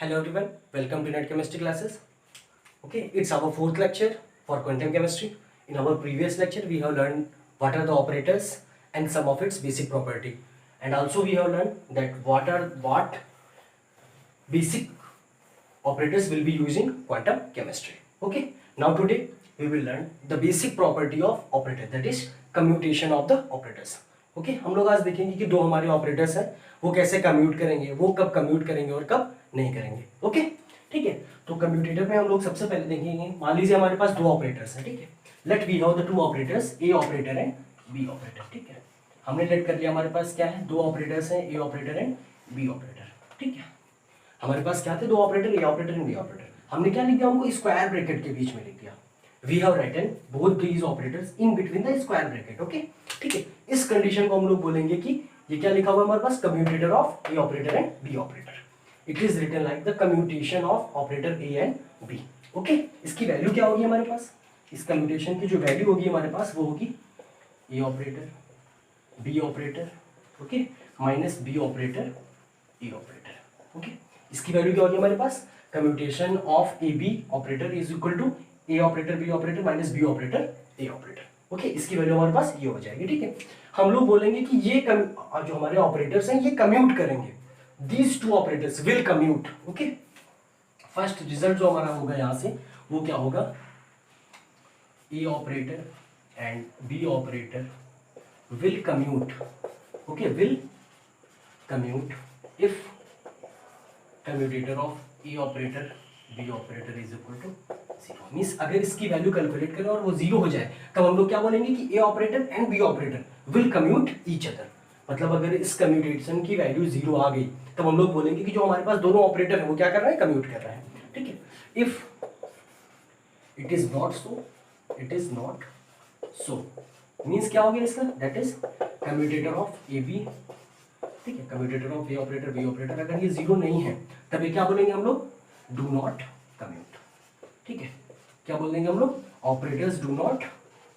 Hello everyone, welcome to Net Chemistry classes. Okay, it's our fourth lecture for quantum chemistry. In our previous lecture, we have learned what are the operators and some of its basic property, and also we have learned that what basic operators will be used in quantum chemistry. Okay, now today we will learn the basic property of operator, that is commutation of the operators. Okay हम लोग आज देखेंगे कि दो हमारे operators हैं, वो कैसे कम्यूट करेंगे, वो कब कम्यूट करेंगे और कब नहीं करेंगे. ओके ठीक है. तो कम्यूटेटर में हम लोग सबसे पहले देखेंगे, मान लीजिए हमारे पास दो ऑपरेटर्स हैं. ठीक है, let we have the two operators, A operator and B operator. ठीक है, हमने लेट कर लिया, हमारे पास क्या है, दो ऑपरेटर्स हैं, A operator and B operator. ठीक है, हमारे पास क्या थे, दो operator, A operator and B operator. हमने क्या लिख दिया, हमको स्क्वायर ब्रैकेट के बीच में लिख दिया. We have written both these operators in between the square bracket. Okay ठीक है, इस कंडीशन को हम लोग बोलेंगे कि ये क्या लिखा हुआ है हमारे पास, commutator of A operator and B operator. It is written like the commutation of operator A and B. Okay, इसकी वैल्यू क्या होगी हमारे पास, इस कम्यूटेशन की जो वैल्यू होगी हमारे पास वो होगी A operator B operator, okay, minus B operator A operator. Okay, इसकी वैल्यू क्या होगी हमारे पास, commutation of A B operator is equal to A operator B operator minus B operator A operator. Okay, इसकी वैल्यू हमारे पास ये हो जाएगी. ठीक है, हम लोग बोलेंगे कि ये जो हमारे ऑपरेटर्स हैं ये कम्यूट करेंगे, these two operators will commute. Okay, first result जो हमारा होगा यहां से वो क्या होगा, A operator and B operator will commute. Okay, will commute if commutator of A operator B operator is equal to zero. Means अगर इसकी वैल्यू कैलकुलेट करें और वो जीरो हो जाए तब हम लोग क्या बोलेंगे कि A operator and B operator will commute each other. मतलब अगर इस कम्यूटेशन की वैल्यू जीरो आ गई तब हम लोग बोलेंगे कि जो हमारे पास दोनों ऑपरेटर है वो क्या कर रहे हैं, कम्यूट कर रहे हैं. ठीक है, if it is not so, it is not so means क्या हो गया इसका, that is commutator of A B. ठीक है, commutator of A operator B operator अगर ये जीरो नहीं है तब ये क्या बोलेंगे हम लोग, डू नॉट कम्यूट. ठीक है, क्या बोल देंगे हम लोग, operators do not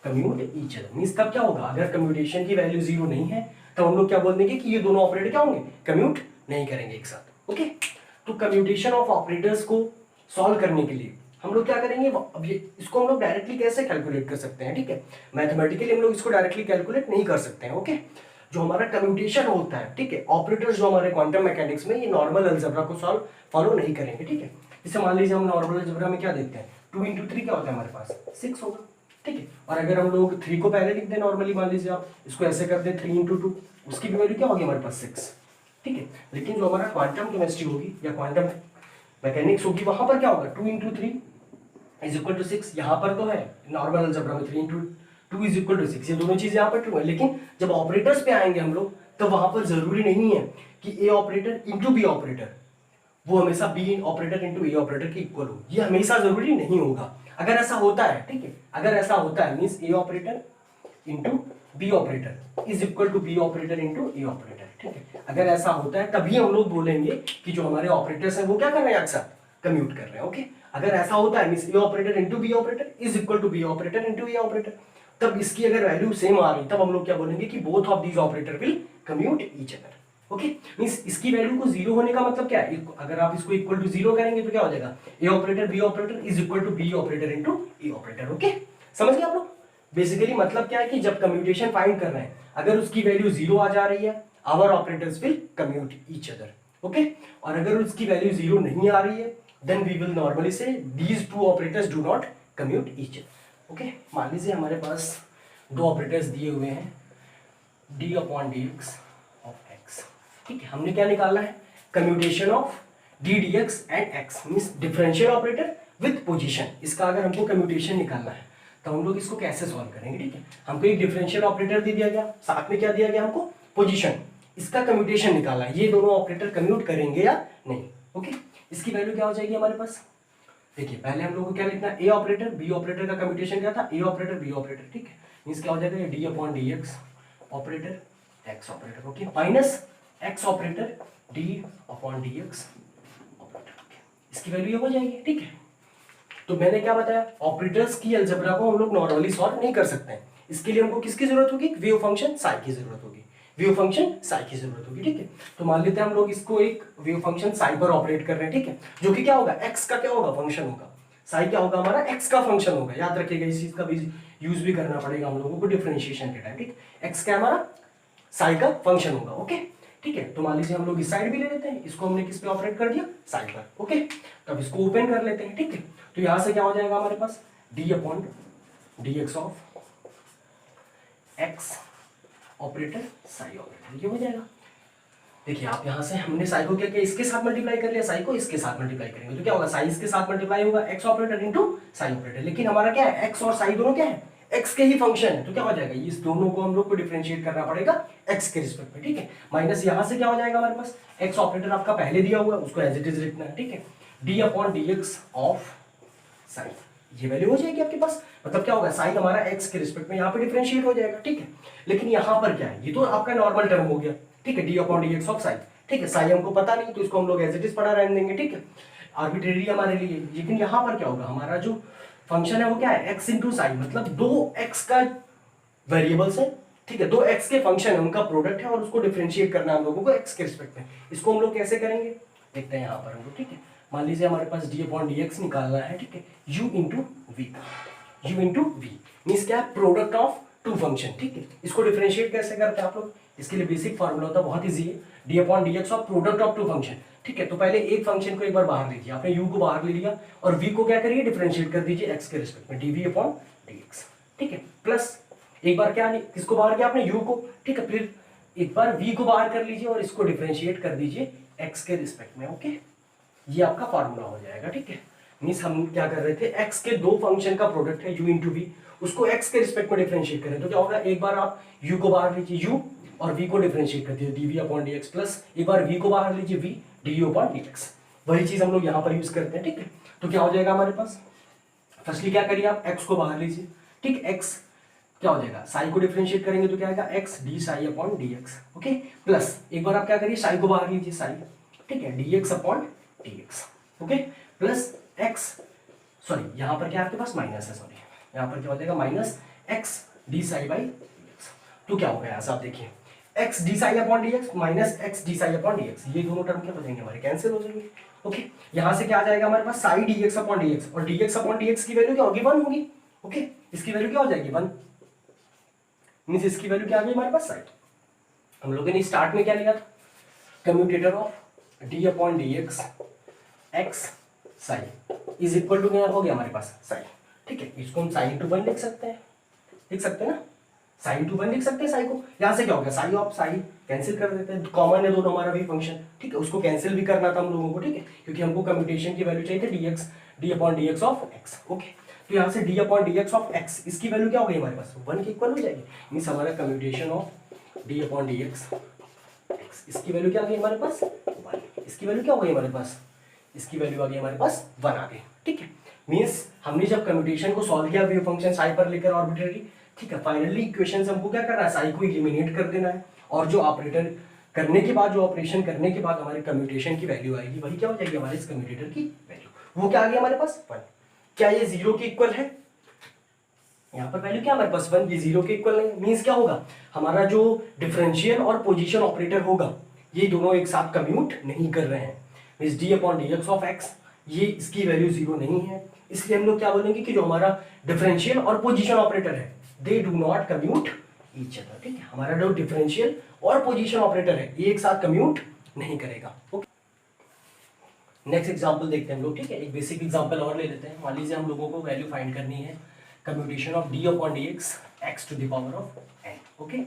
commute each other. Means तब क्या होगा, अगर कम्यूटेशन की वैल्यू जीरो नहीं है तब हम लोग क्या बोल देंगे कि ये दोनों ऑपरेटर क्या होंगे, कम्यूट नहीं करेंगे एक साथ. ओके, तो कम्यूटेशन ऑफ ऑपरेटर्स को सॉल्व करने के लिए हम लोग क्या करेंगे, अब ये इसको हम लोग डायरेक्टली कैसे कैलकुलेट कर सकते हैं. ठीक है, मैथमेटिकली हम लोग इसको डायरेक्टली कैलकुलेट नहीं कर सकते हैं. ओके, जो हमारा कम्यूटेशन होता है, ठीक है, ऑपरेटर्स जो हमारे क्वांटम मैकेनिक्स में ये नॉर्मल अलजेब्रा को फॉलो नहीं करेंगे. ठीक है, जैसे मान लीजिए हम नॉर्मल अलजेब्रा में क्या देखते हैं, 2 इंटू 3 क्या होता है हमारे पास, 6 होगा. ठीक है, और अगर हम लोग 3 को पहले लिख दें नॉर्मली, मान लीजिए आप इसको ऐसे कर दें 3 इंटू 2, उसकी भी वैल्यू क्या होगी हमारे पास 6. ठीक है, लेकिन जो हमारा क्वांटम केमिस्ट्री होगी या क्वांटम मैकेनिक्स होगी वहां पर क्या होगा, 2 इंटू 3 इज इक्वल टू 6. यहाँ पर तो है नॉर्मल अलजेब्रा में 3 इंटू 2 इज इक्वल टू 6, ये दोनों चीजें यहाँ पर ट्रू है. लेकिन जब ऑपरेटर्स पे आएंगे हम लोग तो वहां पर जरूरी नहीं है कि A operator into B operator वो हमेशा B operator into A operator के इक्वल हो, ये हमेशा जरूरी नहीं होगा. अगर ऐसा होता है, ठीक है, अगर ऐसा होता है means A operator into B operator is equal to B operator into A operator. ठीक है, अगर ऐसा होता है तभी हम लोग बोलेंगे कि जो हमारे ऑपरेटर्स हैं वो क्या कर रहे हैं, अक्सर कम्यूट कर रहे हैं. ओके, अगर ऐसा होता है means A operator into B operator is equal to B operator into A operator, तब इसकी अगर वैल्यू सेम आ रही तब हम लोग क्या बोलेंगे कि both of these operator will commute each other. Okay, means इसकी वैल्यू को जीरो होने का मतलब क्या है, अगर आप इसको इक्वल टू जीरो करेंगे तो क्या हो जाएगा, A operator B operator is equal to B operator into A operator. Okay, समझ गए आप लोग. बेसिकली मतलब क्या है कि जब कम्यूटेशन फाइंड कर रहे हैं अगर उसकी वैल्यू जीरो आ जा रही है, our operators will commute each other. Okay, और अगर उसकी वैल्यू जीरो नहीं आ रही है then we will normally say these two operators do not commute each other. Okay, मान लीजिए हमारे पास दो ऑपरेटर्स दिए हुए हैं D upon D x of X. ठीक है, हमने क्या निकालना है, commutation of D D X and X means differential operator with position. इसका अगर हमको कम्यूटेशन निकालना है तो हम लोग इसको कैसे सॉल्व करेंगे. ठीक है, हमको एक डिफरेंशियल ऑपरेटर दे दिया गया, साथ में क्या दिया गया हमको, पोजीशन. इसका कम्यूटेशन निकालना है, ये दोनों ऑपरेटर कम्यूट करेंगे या नहीं. ओके, इसकी वैल्यू क्या हो जाएगी हमारे पास, देखिए पहले हम लोग को क्या लिखना, ए ऑपरेटर बी ऑपरेटर का कम्यूटेशन क्या था, ए ऑपरेटर बी ऑपरेटर. ठीक है, मीन्स क्या हो जाएगा, D upon D x operator x operator. Okay, minus x operator D upon D x operator. Okay, इसकी वैल्यू ये हो जाएगी. ठीक है, तो मैंने क्या बताया, ऑपरेटर्स की अलजेब्रा को हम लोग नॉर्मली सॉल्व नहीं कर सकते हैं. इसके लिए हमको किसकी जरूरत होगी, वेव फंक्शन साई की जरूरत होगी. वेव फंक्शन साई की जरूरत होगी, ठीक है। तो मान लेते हैं हम लोग इसको एक वेव फंक्शन साई पर ऑपरेट कर रहे हैं, ठीक है, जो कि क्या होगा, एक्स का क्या होगा, फंक्शन होगा। साई क्या होगा हमारा, एक्स का फंक्शन होगा। याद रखिएगा, इस चीज का भी यूज भी करना पड़ेगा हम लोगों को डिफरेंशिएशन के टाइम, ठीक। एक्स क्या हमारा साई का फंक्शन होगा, ओके, ठीक है। तो मान लीजिए हम लोग इस साइड भी ले लेते हैं, इसको हमने किस पे ऑपरेट कर दिया, साई पर, ओके। तो अब इसको ओपन कर लेते हैं, ठीक है। तो यहां से क्या हो जाएगा हमारे पास, D upon D x of x operator psi operator, ये हो जाएगा। देखिए आप यहां से हमने साई को क्या किया, इसके साथ मल्टीप्लाई कर लिया, साई को इसके साथ मल्टीप्लाई करेंगे तो क्या होगा, साई इसके साथ मल्टीप्लाई होगा, x operator into Sai operator. लेकिन हमारा क्या है, एक्स और साई दोनों क्या है, एक्स के ही फंक्शन है, तो क्या हो जाएगा, इस दोनों को हम लोग को डिफरेंशिएट करना पड़ेगा एक्स के रिस्पेक्ट में, ठीक है। माइनस यहां से क्या हो जाएगा हमारे पास, एक्स ऑपरेटर आपका पहले दिया हुआ है, उसको एज इट इज लिखना है, ठीक है। D upon D x of sine, ये वैल्यू हो जाएगी आपके पास। मतलब क्या होगा, साइन हमारा एक्स के रिस्पेक्ट में यहाँ पे डिफरेंशिएट हो जाएगा, ठीक है। लेकिन यहाँ पर क्या है, ये तो आपका नॉर्मल टर्म हो गया, ठीक है, D upon D x of sine, ठीक है। साई हमको पता नहीं तो इसको हम लोग एज इट इज पढ़ा रहने देंगे, ठीक है, आर्बिट्रेरी हमारे लिए। लेकिन यहाँ पर क्या होगा, हमारा जो फंक्शन है वो क्या है, एक्स इंटू साई, मतलब दो एक्स का वेरिएबल्स है, ठीक है, दो एक्स के फंक्शन है, उनका प्रोडक्ट है और उसको डिफरेंशिएट करना है हम लोगों को एक्स के रिस्पेक्ट में। इसको हम लोग कैसे करेंगे देखते हैं यहाँ पर हम लोग, ठीक है। मान लीजिए हमारे पास डी अपॉन डी एक्स निकालना है, ठीक है, U into V, U into V means क्या है, प्रोडक्ट ऑफ टू फंक्शन, ठीक है। इसको डिफरेंशिएट कैसे करते हैं आप लोग, इसके लिए बेसिक फॉर्मूला होता है, बहुत ईजी है, D upon D x of product of two function, ठीक है। तो पहले एक फंक्शन को एक बार बाहर लीजिए, आपने u को बाहर ले लिया और v को क्या करिए, डिफरेंशिएट कर दीजिए x के रिस्पेक्ट में, dv अपॉन dx, ठीक है। प्लस एक बार क्या किसको बाहर किया आपने, u को, ठीक है। फिर एक बार v को बाहर कर लीजिए और इसको डिफरेंशिएट कर दीजिए x के रिस्पेक्ट में, ओके। ये आपका फॉर्मूला हो जाएगा, ठीक है। मीन्स हम क्या कर रहे थे, x के दो फंक्शन का प्रोडक्ट है u इंटू वी, उसको x के रिस्पेक्ट में डिफरेंशिएट करें तो क्या होगा, एक बार आप u को बाहर लीजिए u और v को डिफरेंशिएट कर दीजिए dv अपॉन dx, प्लस एक बार v को बाहर लीजिए v du अपॉन dx। वही चीज हम लोग यहाँ पर यूज करते हैं, ठीक है। तो क्या हो जाएगा हमारे पास, फर्स्टली क्या करिए आप x को बाहर लीजिए, ठीक, x क्या हो जाएगा, साई को डिफरेंशिएट करेंगे तो क्या आएगा, x D psi upon dx, okay. Plus एक बार आप क्या करिए, साई को बाहर लीजिए, साई, ठीक है, dx upon dx, okay. Plus x, sorry यहाँ पर क्या आपके पास माइनस है, सॉरी यहाँ पर क्या हो जाएगा, minus x D psi by dx। तो क्या हो गया, ऐसा आप देखिए, x D psi upon dx minus x D psi upon dx, ये दोनों टर्म क्या हो जाएंगे हमारे, कैंसिल हो जाएंगे, ओके। यहां से क्या आ जाएगा हमारे पास, साई dx अपॉन dx, और dx अपॉन dx की वैल्यू क्या होगी, 1 होगी, ओके। इसकी वैल्यू क्या हो जाएगी, 1, मींस इसकी वैल्यू क्या आ गई हमारे पास, साई। हम लोगों ने स्टार्ट में क्या लिया था, commutator of d upon dx x psi is equal to क्या हो गया हमारे पास, साई, ठीक है। इसको हम साई इंटू 1 लिख सकते हैं, लिख सकते हैं ना, साई इंटू 1 लिख सकते हैं साई को। यहां से क्या हो गया, साई ऑफ साई कैंसिल कर देते हैं, कॉमन है दोनों हमारा भी फंक्शन, ठीक है, उसको कैंसिल भी करना था हम लोगों को, ठीक है, क्योंकि हमको कम्यूटेशन की वैल्यू चाहिए थी dx, d upon dx of x, okay. तो यहां से d upon dx of x, इसकी वैल्यू क्या हो गई हमारे पास, 1 के इक्वल हो जाएगी, मींस हमारा commutation of d upon dx x, इसकी वैल्यू क्या आ गई हमारे पास, 1। इसकी वैल्यू क्या हो गई हमारे पास, इसकी वैल्यू आ गई हमारे पास 1 आ गई, ठीक है। मींस हमने जब कम्यूटेशन को सॉल्व किया वेव फंक्शन साई पर लेकर आर्बिट्रेरी, ठीक है, फाइनली इक्वेशन से हमको क्या करना है, साई को एलिमिनेट कर देना है, और जो ऑपरेटर करने के बाद, जो ऑपरेशन करने के बाद हमारे कम्यूटेशन की वैल्यू आएगी, वही क्या हो जाएगी हमारे इस कम्यूटेटर की वैल्यू, वो क्या आ गई हमारे पास 1। क्या ये 0 के इक्वल है, यहाँ पर वैल्यू क्या हमारे पास 1, ये 0 के इक्वल नहीं, मींस क्या होगा, हमारा जो डिफरेंशियल और पोजीशन ऑपरेटर होगा, ये दोनों एक साथ कम्यूट नहीं कर रहे हैं, means d upon dx of x, ये इसकी वैल्यू 0 नहीं है, इसलिए हम लोग क्या बोलेंगे कि जो हमारा डिफरेंशियल और पोजीशन ऑपरेटर है, they do not commute each other, ठीक है। हमारा जो डिफरेंशियल और पोजीशन ऑपरेटर है, ये एक साथ कम्यूट नहीं करेगा, ओके। नेक्स्ट एग्जांपल देखते हैं हम लोग, ठीक है, एक बेसिक एग्जांपल और ले लेते हैं। मान लीजिए हम लोगों को वैल्यू फाइंड करनी है commutation of d upon dx x to the power of n, okay.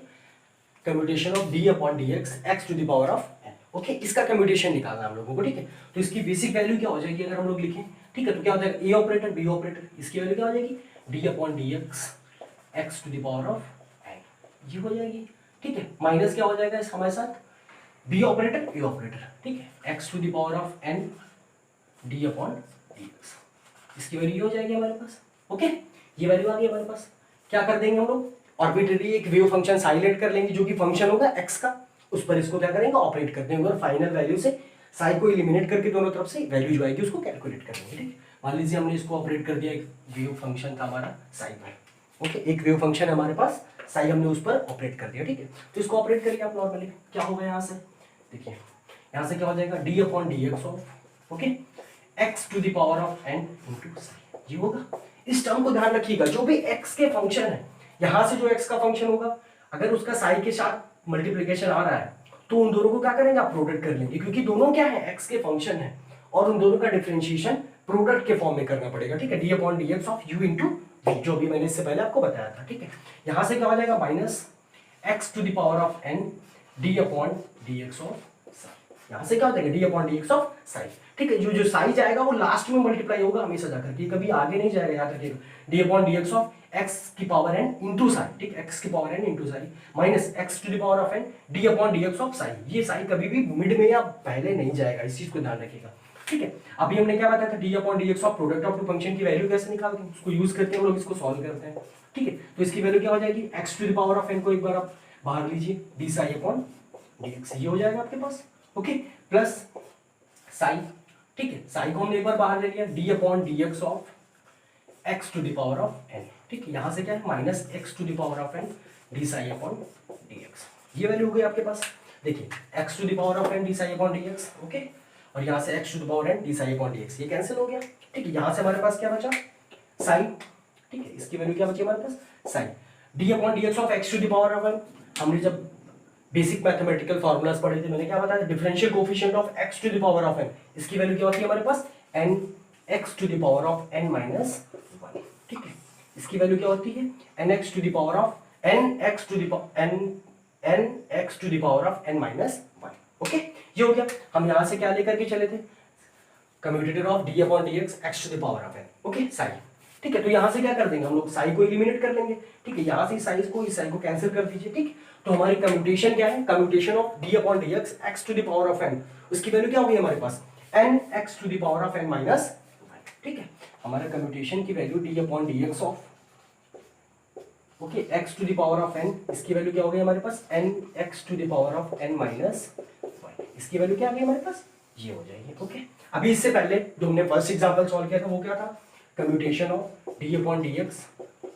Commutation of d upon dx x to the power of n, okay. इसका कम्यूटेशन निकालना है हम लोगों को, ठीक है। तो इसकी बेसिक वैल्यू क्या हो जाएगी अगर हम लोग लिखें, ठीक है, तो क्या हो जाएगा, a ऑपरेटर b ऑपरेटर, इसकी वैल्यू क्या हो जाएगी, d upon dx x to the power of n, ये हो जाएगी, ठीक है। माइनस क्या हो जाएगा इस हमारे साथ, b ऑपरेटर a ऑपरेटर, ठीक है, x to the power of n d upon dx, इसकी वैल्यू हो जाएगी हमारे पास, ओके। ये वैल्यू आ गई हमारे पास। क्या कर देंगे हम लोग, आर्बिट्रेरी एक वेव फंक्शन साइलेट कर लेंगे जो कि फंक्शन होगा x का, उस पर इसको क्या करेंगे, ऑपरेट कर देंगे और फाइनल वैल्यू से साई को एलिमिनेट करके दोनों तरफ से वैल्यू जो आएगी उसको कैलकुलेट करेंगे, ठीक है। मान लीजिए हमने इसको ऑपरेट कर दिया, एक वेव फंक्शन था हमारा साई पर, ओके, एक वेव फंक्शन है हमारे पास साई हमने उस पर ऑपरेट कर दिया, ठीक है। तो इसको ऑपरेट करिए आप नॉर्मली, क्या होगा यहाँ से, देखिए यहाँ से क्या हो जाएगा, D upon D x of okay x to the power of N into psi, ये होगा। इस टर्म को ध्यान रखिएगा, जो भी एक्स के फंक्शन है, यहाँ से जो एक्स का फंक्शन होगा, अगर उसका साई के साथ मल्टीप्लीकेशन आ रहा है तो उन दोनों को क्या करेंगे, आप प्रोडक्ट कर लेंगे, क्योंकि दोनों क्या है, एक्स के फंक्शन है, और उन दोनों का डिफरेंशिएशन प्रोडक्ट के फॉर्म में करना पड़ेगा, ठीक है। D upon D x of U into V, जो भी मैंने इससे पहले आपको बताया था, ठीक है। यहाँ से क्या हो जाएगा, minus X to the power of N D upon D x of psi, यहाँ से क्या हो जाएगा, D upon D x of psi, ठीक है। जो साई जाएगा वो लास्ट में मल्टीप्लाई होगा हमेशा जाकर के, कभी आगे नहीं जाएगा, याद रखिएगा। D upon D x of X की पावर एन इंटू साई, ठीक है, एक्स की power N into psi minus X to the power of N D upon D x of psi, ये साई कभी भी मिड में या पहले नहीं जाएगा, इस चीज को ध्यान रखिएगा, ठीक है। अभी हमने क्या बताया था, D upon D x of product of two function की वैल्यू कैसे निकालते हैं, उसको यूज करते हैं हम लोग, इसको सॉल्व करते हैं, ठीक है। तो इसकी वैल्यू क्या हो जाएगी, X to the power of N को एक बार आप बाहर लीजिए, D psi upon D X, ये हो जाएगा आपके पास, ओके, प्लस साई, ठीक है, साई को हमने एक बार बाहर ले लिया, D upon D x of x to the power of N, ठीक है, यहाँ से क्या है, minus X to the power of N D psi upon D X, ये वैल्यू हो गई आपके पास। देखिए X to the power of N D psi upon D X, okay, और यहाँ से X to the power N D psi upon D X, ये कैंसिल हो गया, ठीक है। यहाँ से हमारे पास क्या बचा, साई, ठीक है, इसकी वैल्यू क्या बची हमारे पास, psi, d upon D x of x to the power of n, हमने जब बेसिक मैथमेटिकल फॉर्मूलाज पढ़े थे, मैंने क्या बताया, differential coefficient of x to the power of n, इसकी वैल्यू क्या होती है हमारे पास, n x to the power of N minus one, ठीक है, इसकी वैल्यू क्या होती है, n x to the power of n x to the n x to the power of N minus one, okay, ये हो गया। हम यहाँ से क्या लेकर के चले थे, commutator of D upon D x x to the power of N, okay, psi, ठीक है। तो यहाँ से क्या कर देंगे हम लोग, साई को एलिमिनेट कर लेंगे, ठीक है, यहाँ से इस साई को कैंसिल कर दीजिए, ठीक। तो हमारी कम्यूटेशन क्या है, commutation of D upon D x x to the power of n, उसकी वैल्यू क्या होगी हमारे पास, n x to the power of N minus one, ठीक है। हमारे कम्यूटेशन की value d upon D x of okay x to the power of n, इसकी वैल्यू क्या हो गई हमारे पास, n x to the power of N minus one, इसकी वैल्यू क्या आ गई हमारे पास, ये हो जाएगी, ओके। अभी इससे पहले जो हमने फर्स्ट एग्जांपल सॉल्व किया था वो क्या था, commutation of D upon D x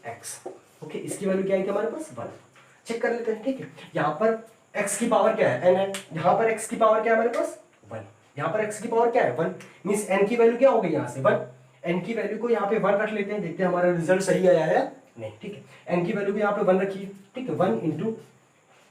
x, okay, इसकी वैल्यू क्या आई थी हमारे पास, वन, चेक कर लेते हैं, ठीक है। यहाँ पर x की पावर क्या है, n है, यहाँ पर x की पावर क्या है हमारे पास, वन, यहाँ पर x की पावर क्या है, वन, मींस n की वैल्यू क्या हो गई यहाँ से, वन, n की वैल्यू को यहाँ पे वन रख लेते हैं, देखते हैं हमारा रिजल्ट सही आया है नहीं, ठीक है। n की वैल्यू भी यहाँ पे वन रखिए, ठीक है, one into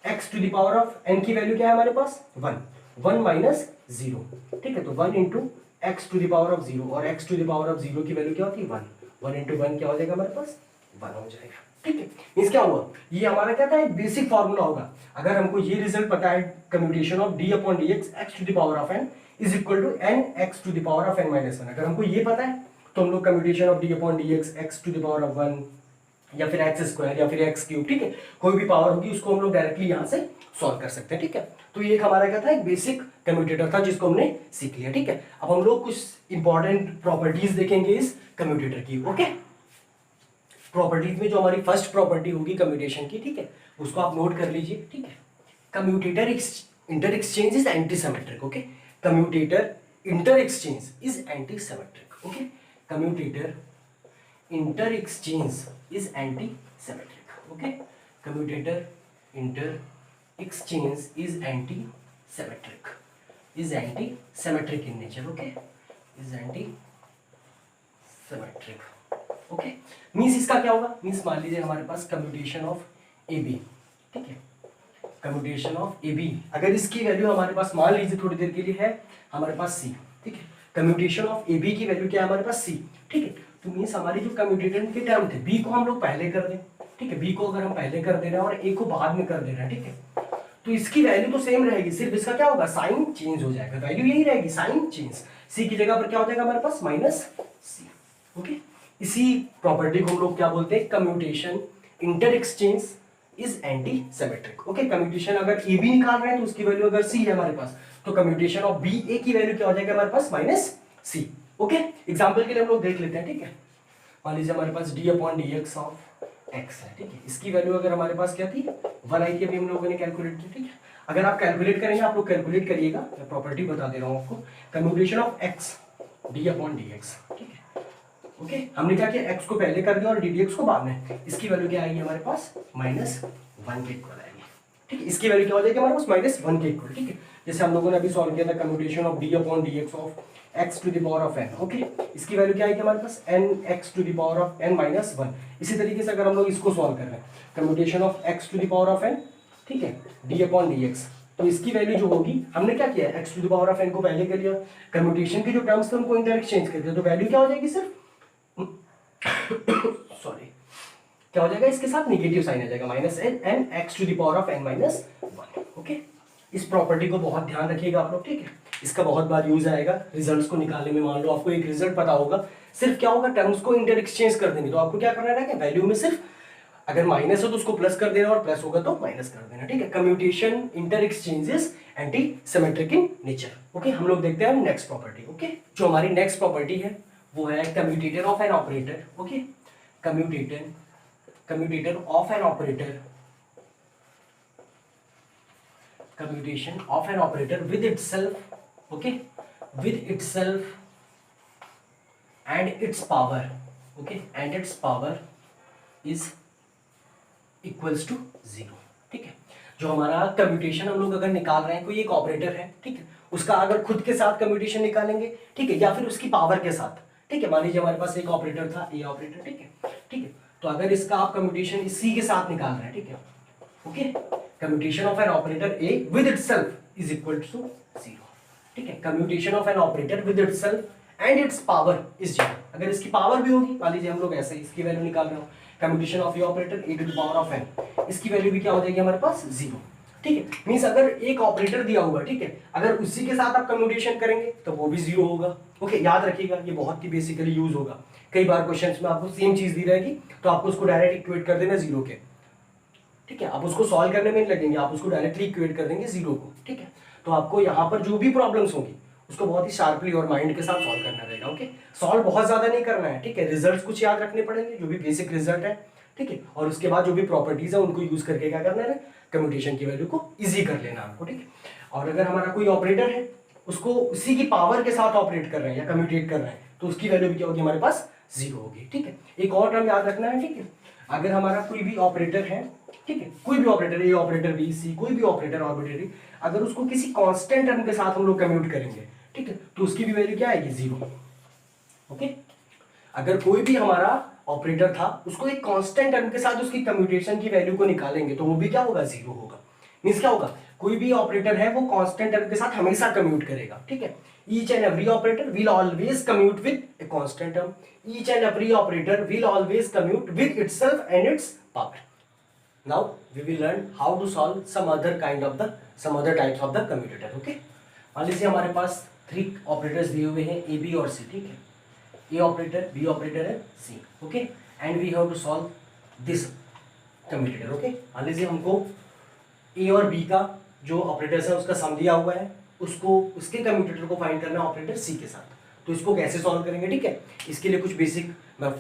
X to the power of n की वैल्यू क्या है हमारे पास, वन, वन माइनस जीरो, ठीक है, तो one into X to the power of zero, और x to the power of zero की वैल्यू क्या होती है, वन, वन इंटू वन क्या हो जाएगा हमारे पास, वन हो जाएगा, ठीक है। मींस क्या हुआ, ये हमारा क्या था, एक बेसिक फार्मूला होगा। अगर हमको ये रिजल्ट पता है, commutation of D upon D x x to the power of N is equal to N x to the power of N minus one, अगर हमको ये पता है तो हम लोग commutation of D upon D x x to the power of one या फिर एक्स स्क्वायर या फिर एक्स क्यूब, ठीक है, कोई भी पावर होगी उसको हम लोग डायरेक्टली यहाँ से सॉल्व कर सकते हैं, ठीक है। तो ये एक हमारा क्या था, एक बेसिक कम्यूटेटर था जिसको हमने सीख लिया, ठीक है। अब हम लोग कुछ इंपॉर्टेंट प्रॉपर्टीज देखेंगे इस कम्यूटेटर की, ओके। प्रॉपर्टीज में जो हमारी फर्स्ट प्रॉपर्टी होगी कम्यूटेशन की, ठीक है, उसको आप नोट कर लीजिए, ठीक है। Commutator inter exchange is anti symmetric, okay, commutator inter exchange is anti symmetric, okay, commutator inter exchange is anti symmetric, okay, commutator inter exchange is anti-symmetric, is anti-symmetric in nature, okay, is anti-symmetric, okay, means इसका क्या होगा, means मान लीजिए हमारे पास commutation of A B, ठीक है, commutation of A B, अगर इसकी वैल्यू हमारे पास मान लीजिए थोड़ी देर के लिए है हमारे पास सी, ठीक है, कम्यूटेशन ऑफ ए बी की वैल्यू क्या है हमारे पास सी, ठीक है। तो मीन्स हमारी जो कम्यूटेटर के टर्म थे, बी को हम लोग पहले कर दें, ठीक है, बी को अगर हम पहले कर दे रहे हैं और ए को बाद में कर दे रहे हैं, ठीक है, तो इसकी वैल्यू तो सेम रहेगी, सिर्फ इसका क्या होगा, साइन चेंज हो जाएगा, वैल्यू यही रहेगी, साइन चेंज, सी की जगह पर क्या हो जाएगा हमारे पास, माइनस सी, ओके। इसी प्रॉपर्टी को हम लोग क्या बोलते हैं, commutation inter exchange is anti symmetric, okay. Commutation अगर ए बी निकाल रहे हैं तो उसकी वैल्यू अगर सी है हमारे पास, तो कम्यूटेशन ऑफ बी ए की वैल्यू क्या हो जाएगा हमारे पास, माइनस सी, ओके। एग्जाम्पल के लिए हम लोग देख लेते हैं, ठीक है। मान लीजिए हमारे पास D upon D x of x है, ठीक है, इसकी वैल्यू अगर हमारे पास क्या थी, वन आई थी, अभी हम लोगों ने कैलकुलेट की, ठीक है। अगर आप कैलकुलेट करेंगे, आप लोग कैलकुलेट करिएगा, प्रॉपर्टी बता दे रहा हूँ आपको, commutation of X D upon D X, ठीक है, ओके हमने क्या किया, x को पहले कर दिया और ddx को बाद में। इसकी वैल्यू क्या आएगी हमारे पास, -1 के इक्वल आएगी। ठीक है, इसकी वैल्यू क्या हो जाएगी हमारे पास, -1 के इक्वल। ठीक है, जैसे हम लोगों ने अभी सॉल्व किया था commutation of d upon dx of x to the power of n। Okay, इसकी वैल्यू क्या आएगी हमारे पास, nx to the power of n minus 1। इसी तरीके से अगर हम लोग इसको सॉल्व कर रहे हैं, commutation of x to the power of n, ठीक है, d अपॉन dx, तो इसकी वैल्यू जो होगी, हमने क्या किया, x to the power of n को पहले कर लिया, कम्यूटेशन के जो टर्म्स थे उनको इंटरचेंज कर दिया, तो वैल्यू क्या हो जाएगी सिर्फ सॉरी क्या हो जाएगा, इसके साथ नेगेटिव साइन आ जाएगा, -n x to the power of n minus 1। Okay, इस प्रॉपर्टी को बहुत ध्यान रखिएगा आप लोग। ठीक है, इसका बहुत बार यूज आएगा रिजल्ट्स को निकालने में। मान लो आपको एक रिजल्ट पता होगा, सिर्फ क्या होगा, टर्म्स को इंटर एक्सचेंज कर देंगे, तो आपको क्या करना है, वैल्यू में सिर्फ अगर माइनस हो तो उसको प्लस कर देना और प्लस होगा तो माइनस कर देना। ठीक है, commutation inter exchanges anti symmetric in nature. Okay, हम लोग देखते हैं नेक्स्ट प्रॉपर्टी। ओके, जो हमारी नेक्स्ट प्रॉपर्टी है वो है commutator of an operator. Okay, commutator of an operator, commutation of an operator with itself, okay, with itself and its power, okay, and its power is equals to 0। ठीक है, जो हमारा commutation हम लोग अगर निकाल रहे हैं, कोई एक ऑपरेटर है, ठीक है, उसका अगर खुद के साथ कम्यूटेशन निकालेंगे, ठीक है, या फिर उसकी पावर के साथ। ठीक है, मान लीजिए हमारे पास एक ऑपरेटर था, ए ऑपरेटर, ठीक है, ठीक है, तो अगर इसका आप कम्यूटेशन सी के साथ निकाल रहे हैं, ठीक है, okay, commutation of an operator A with itself is equal to 0। ठीक है, commutation of an operator with itself and its power is 0। अगर इसकी पावर भी होगी, मान लीजिए हम लोग ऐसे इसकी वैल्यू निकाल रहे हो, commutation of a operator A to the power of n, इसकी वैल्यू भी क्या हो जाएगी हमारे पास, 0। ठीक है, मींस अगर एक ऑपरेटर दिया हुआ, ठीक है, अगर उसी के साथ आप कम्यूटेशन करेंगे तो वो भी 0 होगा। ओके, याद रखिएगा, ये बहुत ही बेसिकली यूज होगा। कई बार क्वेश्चंस में आपको सेम चीज दी रहेगी तो आपको उसको डायरेक्ट इक्वेट कर देना 0 के। ठीक है, आप उसको सॉल्व करने में नहीं लगेंगे, आप उसको डायरेक्टली इक्वेट कर देंगे 0 को। ठीक है, तो आपको यहाँ पर जो भी प्रॉब्लम्स होंगी उसको बहुत ही शार्पली और माइंड के साथ सॉल्व करना रहेगा। ओके, सॉल्व बहुत ज्यादा नहीं करना है। ठीक है, रिजल्ट्स कुछ याद रखने पड़ेंगे, जो भी बेसिक रिजल्ट है, ठीक है, और उसके बाद जो भी प्रॉपर्टीज है उनको यूज करके क्या करना है, कम्यूटेशन की वैल्यू को इजी कर लेना आपको। ठीक है, और अगर हमारा कोई ऑपरेटर है, उसको उसी की पावर के साथ ऑपरेट कर रहे हैं या कम्यूटेट कर रहे हैं, तो उसकी वैल्यू भी क्या होगी हमारे पास, 0 होगी। ठीक है, एक और टर्म याद रखना है। ठीक है, अगर हमारा कोई भी ऑपरेटर है, ठीक है, कोई भी ऑपरेटर, ए ऑपरेटर, बी, सी, कोई भी ऑपरेटर आर्बिट्रेरी, अगर उसको किसी कांस्टेंट टर्म के साथ हम लोग कम्यूट करेंगे, ठीक है, तो उसकी भी वैल्यू क्या आएगी, 0। ओके, अगर कोई भी हमारा ऑपरेटर था, उसको एक कांस्टेंट टर्म के साथ उसकी कम्यूटेशन की वैल्यू को निकालेंगे तो वो भी क्या होगा, 0 होगा। मींस क्या होगा, कोई भी ऑपरेटर है वो कांस्टेंट टर्म के साथ हमेशा कम्यूट करेगा। ठीक है, each and every operator will always commute with a constant term, each and every operator will always commute with itself and its power. Now we will learn how to solve some other types of the commutator। Okay, मान लीजिए हमारे पास 3 operators दिए हुए हैं, ए, B और सी। ठीक है, ए operator, B operator है, C. Okay, and we have to solve this commutator. Okay, मान लीजिए हमको ए और बी का जो ऑपरेटर्स है उसका सम दिया हुआ है, उसको उसके कम्यूटेटर को फाइंड करना है ऑपरेटर सी के साथ। तो इसको कैसे सॉल्व करेंगे, ठीक है, इसके लिए कुछ बेसिक मैं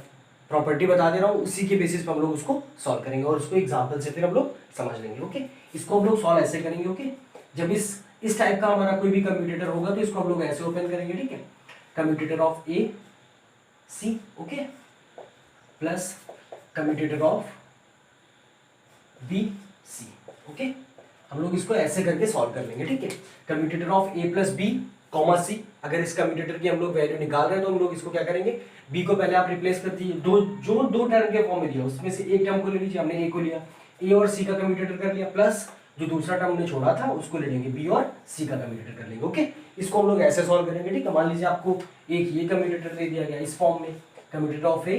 प्रॉपर्टी बता दे रहा हूँ, उसी के बेसिस पर हम लोग उसको सॉल्व करेंगे और उसको एग्जांपल से फिर हम लोग समझ लेंगे। ओके, इसको हम लोग सॉल्व ऐसे करेंगे। ओके, जब इस टाइप का हमारा कोई भी कम्यूटेटर होगा तो इसको हम लोग ऐसे ओपन करेंगे। ठीक है, commutator of A C, okay, plus commutator of B C. Okay, हम लोग इसको ऐसे करके सॉल्व कर लेंगे। ठीक है, commutator of A plus B comma C, अगर इस कम्यूटेटर की हम लोग वैल्यू निकाल रहे हैं तो हम लोग इसको क्या करेंगे, बी को पहले आप रिप्लेस कर दीजिए, दो टर्म के फॉर्म में दिया उसमें से एक टर्म को ले लीजिए, हमने ए को लिया, ए और सी का कम्यूटेटर कर लिया, प्लस जो दूसरा टर्म हमने छोड़ा था उसको ले लेंगे, बी और सी का कम्यूटेटर कर लेंगे। ओके, इसको हम लोग ऐसे सॉल्व करेंगे। ठीक है, मान लीजिए आपको एक ये कम्यूटेटर दे दिया गया इस फॉर्म में, commutator of A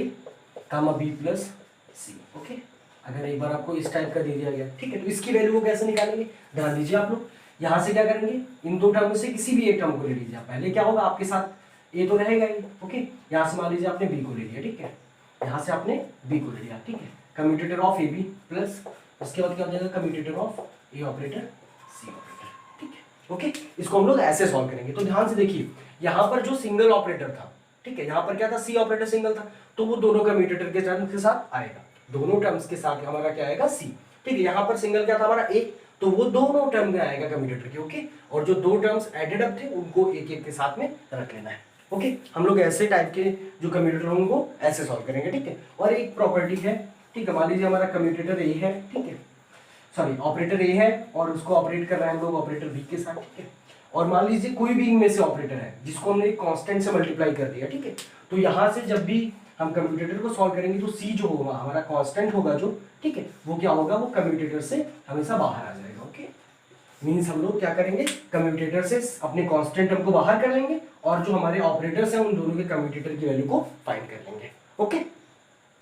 comma B plus C. Okay, अगर एक बार आपको इस टाइप का दे दिया गया, ठीक है, तो इसकी वैल्यू को कैसे निकालेंगे, ध्यान दीजिए आप लोग, यहाँ से क्या करेंगे, इन दो टर्म में से किसी भी एक टर्म को ले लीजिए। पहले क्या होगा, आपके साथ ए तो रहेगा ही। ओके, यहाँ से मान लीजिए आपने बी को ले लिया। ठीक है, यहाँ से आपने बी को ले लिया। ठीक है, commutator of A B plus उसके बाद क्या हो जाएगा, commutator of A operator C operator. ठीक है, ओके, इसको हम लोग ऐसे सॉल्व करेंगे। तो ध्यान से देखिए, यहाँ पर जो सिंगल ऑपरेटर था, ठीक है, यहाँ पर क्या था, सी ऑपरेटर सिंगल था, तो वो दोनों कम्यूटेटर के टर्म्स के साथ आएगा, दोनों टर्म्स के साथ हमारा क्या आएगा, सी। ठीक है, यहाँ पर सिंगल क्या था हमारा ए, तो वो दोनों टर्म में आएगा कम्यूटेटर के। ओके, और जो दो टर्म्स एडेड अप थे उनको एक एक के साथ में रख लेना है। ओके, हम लोग ऐसे टाइप के जो कम्यूटेटर होंगे वो ऐसे सॉल्व करेंगे, ठीक है। और एक प्रॉपर्टी है, ठीक है, मान लीजिए हमारा कम्यूटेटर ए है, ठीक है, सॉरी ऑपरेटर ए है और उसको ऑपरेट कर रहे हैं हम लोग ऑपरेटर बी के साथ, ठीक है। और मान लीजिए कोई भी इनमें से ऑपरेटर है जिसको हमने कांस्टेंट से मल्टीप्लाई कर दिया, ठीक है। तो यहाँ से जब भी हम कम्यूटेटर को सॉल्व करेंगे तो सी जो होगा हमारा कांस्टेंट होगा जो, ठीक है, वो क्या होगा, वो कम्यूटेटर से हमेशा बाहर आ जाएगा। ओके, मीन्स हम लोग क्या करेंगे, कम्यूटेटर से अपने कांस्टेंट टर्म को बाहर कर लेंगे और जो हमारे ऑपरेटर्स हैं उन दोनों के कम्यूटेटर की वैल्यू को फाइंड कर लेंगे। ओके,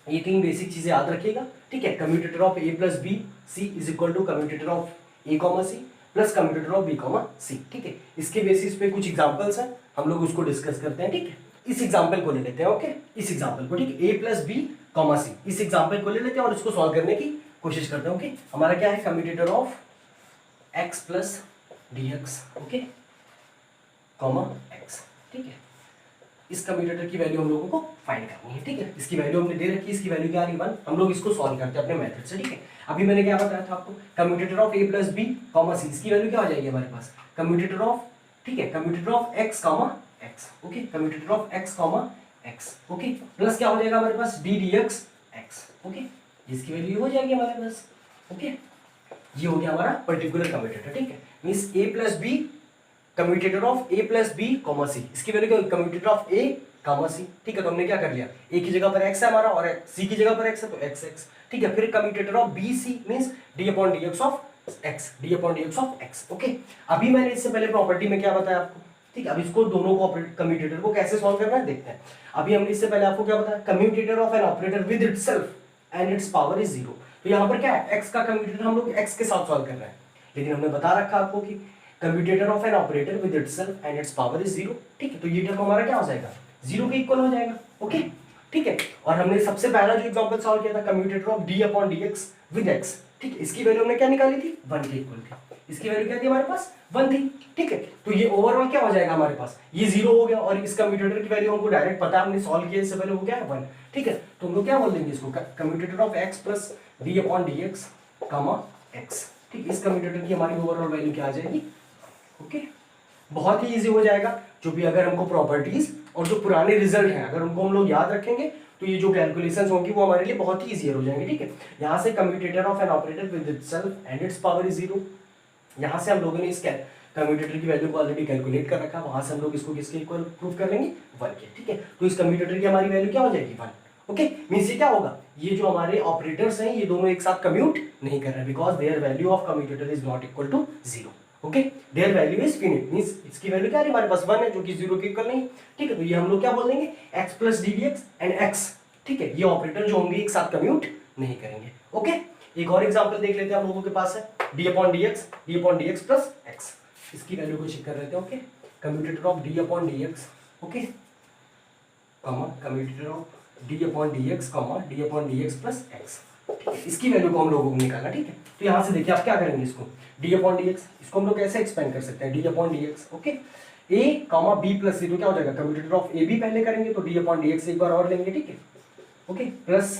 ये तीन बेसिक चीजें याद रखिएगा, ठीक है। Commutator of A plus B C is equal to commutator of A comma C plus commutator of B comma C, ठीक है। इसके बेसिस पे कुछ एग्जांपल्स हैं, हम लोग उसको डिस्कस करते हैं, ठीक है। इस एग्जांपल को ले लेते हैं, ओके, इस एग्जांपल को, ठीक है, ए प्लस बी कॉमा सी, इस एग्जांपल को ले लेते हैं और इसको सॉल्व करने की कोशिश करते हैं। ओके, हमारा क्या है, commutator of x plus D X, okay, comma x, ठीक है। इस कम्यूटेटर की वैल्यू हम लोगों को फाइंड करनी है, ठीक है। इसकी वैल्यू हमने दे रखी है, इसकी वैल्यू क्या आ रही है 1। हम लोग इसको सॉल्व करते हैं अपने मेथड से, ठीक है। अभी मैंने क्या बताया था आपको, commutator of A plus B comma C, इसकी वैल्यू क्या आ जाएगी हमारे पास, कम्यूटेटर ऑफ, ठीक है, commutator of x comma x, okay, commutator of x comma x, okay, plus क्या हो जाएगा हमारे पास d D x x, okay, इसकी वैल्यू हो जाएगी हमारे पास। ओके, ये हो गया हमारा पर्टिकुलर कम्यूटेटर, ठीक है। Means A plus B, commutator of A plus B comma C, इसकी वैल्यू क्या होगी, commutator of A comma C, ठीक है। तो हमने क्या कर लिया, ए की जगह पर एक्स है हमारा और सी की जगह पर एक्स है तो एक्स एक्स, ठीक है। फिर commutator of B C means D upon D x of X, D upon D x of X, okay. अभी मैंने इससे पहले प्रॉपर्टी में क्या बताया आपको, ठीक है। अब इसको दोनों को कम्यूटेटर को कैसे सॉल्व करना है देखते हैं। अभी हमने इससे पहले आपको क्या बताया, commutator of an operator with itself and its power is 0। तो यहाँ पर क्या है, एक्स का कम्यूटेटर हम लोग एक्स के साथ सॉल्व कर रहे हैं, लेकिन हमने बता रखा आपको कि commutator of an operator with itself and its power is 0, ठीक है। तो ये टर्म हमारा क्या हो जाएगा, 0 के इक्वल हो जाएगा, ओके, ठीक है। और हमने सबसे पहला जो एग्जांपल सॉल्व किया था, commutator of D upon D X with x, ठीक है, इसकी वैल्यू हमने क्या निकाली थी, 1 के इक्वल थी। इसकी वैल्यू क्या थी हमारे पास, 1 थी, ठीक है। तो ये ओवरऑल क्या हो जाएगा हमारे पास, ये 0 हो गया और इस कम्यूटेटर की वैल्यू हमको डायरेक्ट पता है, हमने सॉल्व किया इससे पहले, वो क्या है 1, ठीक है। तो हम लोग क्या बोल देंगे इसको, commutator of x plus D upon D x comma x, ठीक, इस कम्यूटेटर की हमारी ओवरऑल वैल्यू क्या आ जाएगी, ओके। बहुत ही इजी हो जाएगा, जो भी अगर हमको प्रॉपर्टीज और जो पुराने रिजल्ट हैं अगर उनको हम लोग याद रखेंगे तो ये जो कैलकुलेशंस होंगी वो हमारे लिए बहुत ही इजियर हो जाएंगे, ठीक है। यहाँ से commutator of an operator with itself and its power is 0, यहाँ से हम लोगों ने इस कम्यूटेटर की वैल्यू को ऑलरेडी कैलकुलेट कर रखा, वहां से हम लोग इसको किसके इक्वल प्रूव कर लेंगे, 1 के, ठीक है। तो इस कम्यूटेटर की हमारी वैल्यू क्या हो जाएगी, 1, ओके। मींस ये क्या होगा, ये जो हमारे ऑपरेटर्स हैं ये दोनों एक साथ कम्यूट नहीं कर रहे, because their value of commutator is not equal to 0, okay. Their value is finite, means इसकी वैल्यू क्या है हमारे पास 1 है जो कि 0 के इक्वल नहीं, ठीक है। तो ये हम लोग क्या बोल देंगे, x plus D D X and x, ठीक है, ये ऑपरेटर जो होंगे एक साथ कम्यूट नहीं करेंगे, ओके। एक और एग्जांपल देख लेते हैं, हम लोगों के पास है d upon D x plus x, इसकी वैल्यू को चेक कर लेते हैं, okay. Commutator of d upon D X, okay, comma commutator of d upon D x comma D upon D x plus x, इसकी वैल्यू को हम लोगों को निकालना, ठीक है। तो यहाँ से देखिए आप क्या करेंगे, इसको d अपॉन डी एक्स, इसको हम लोग कैसे एक्सपेंड कर सकते हैं, d upon D X, okay, a comma b plus c, तो क्या हो जाएगा, कम्यूटेटर ऑफ a b पहले करेंगे तो d अपॉन डी एक्स एक बार और लेंगे, ठीक है, ओके, प्लस,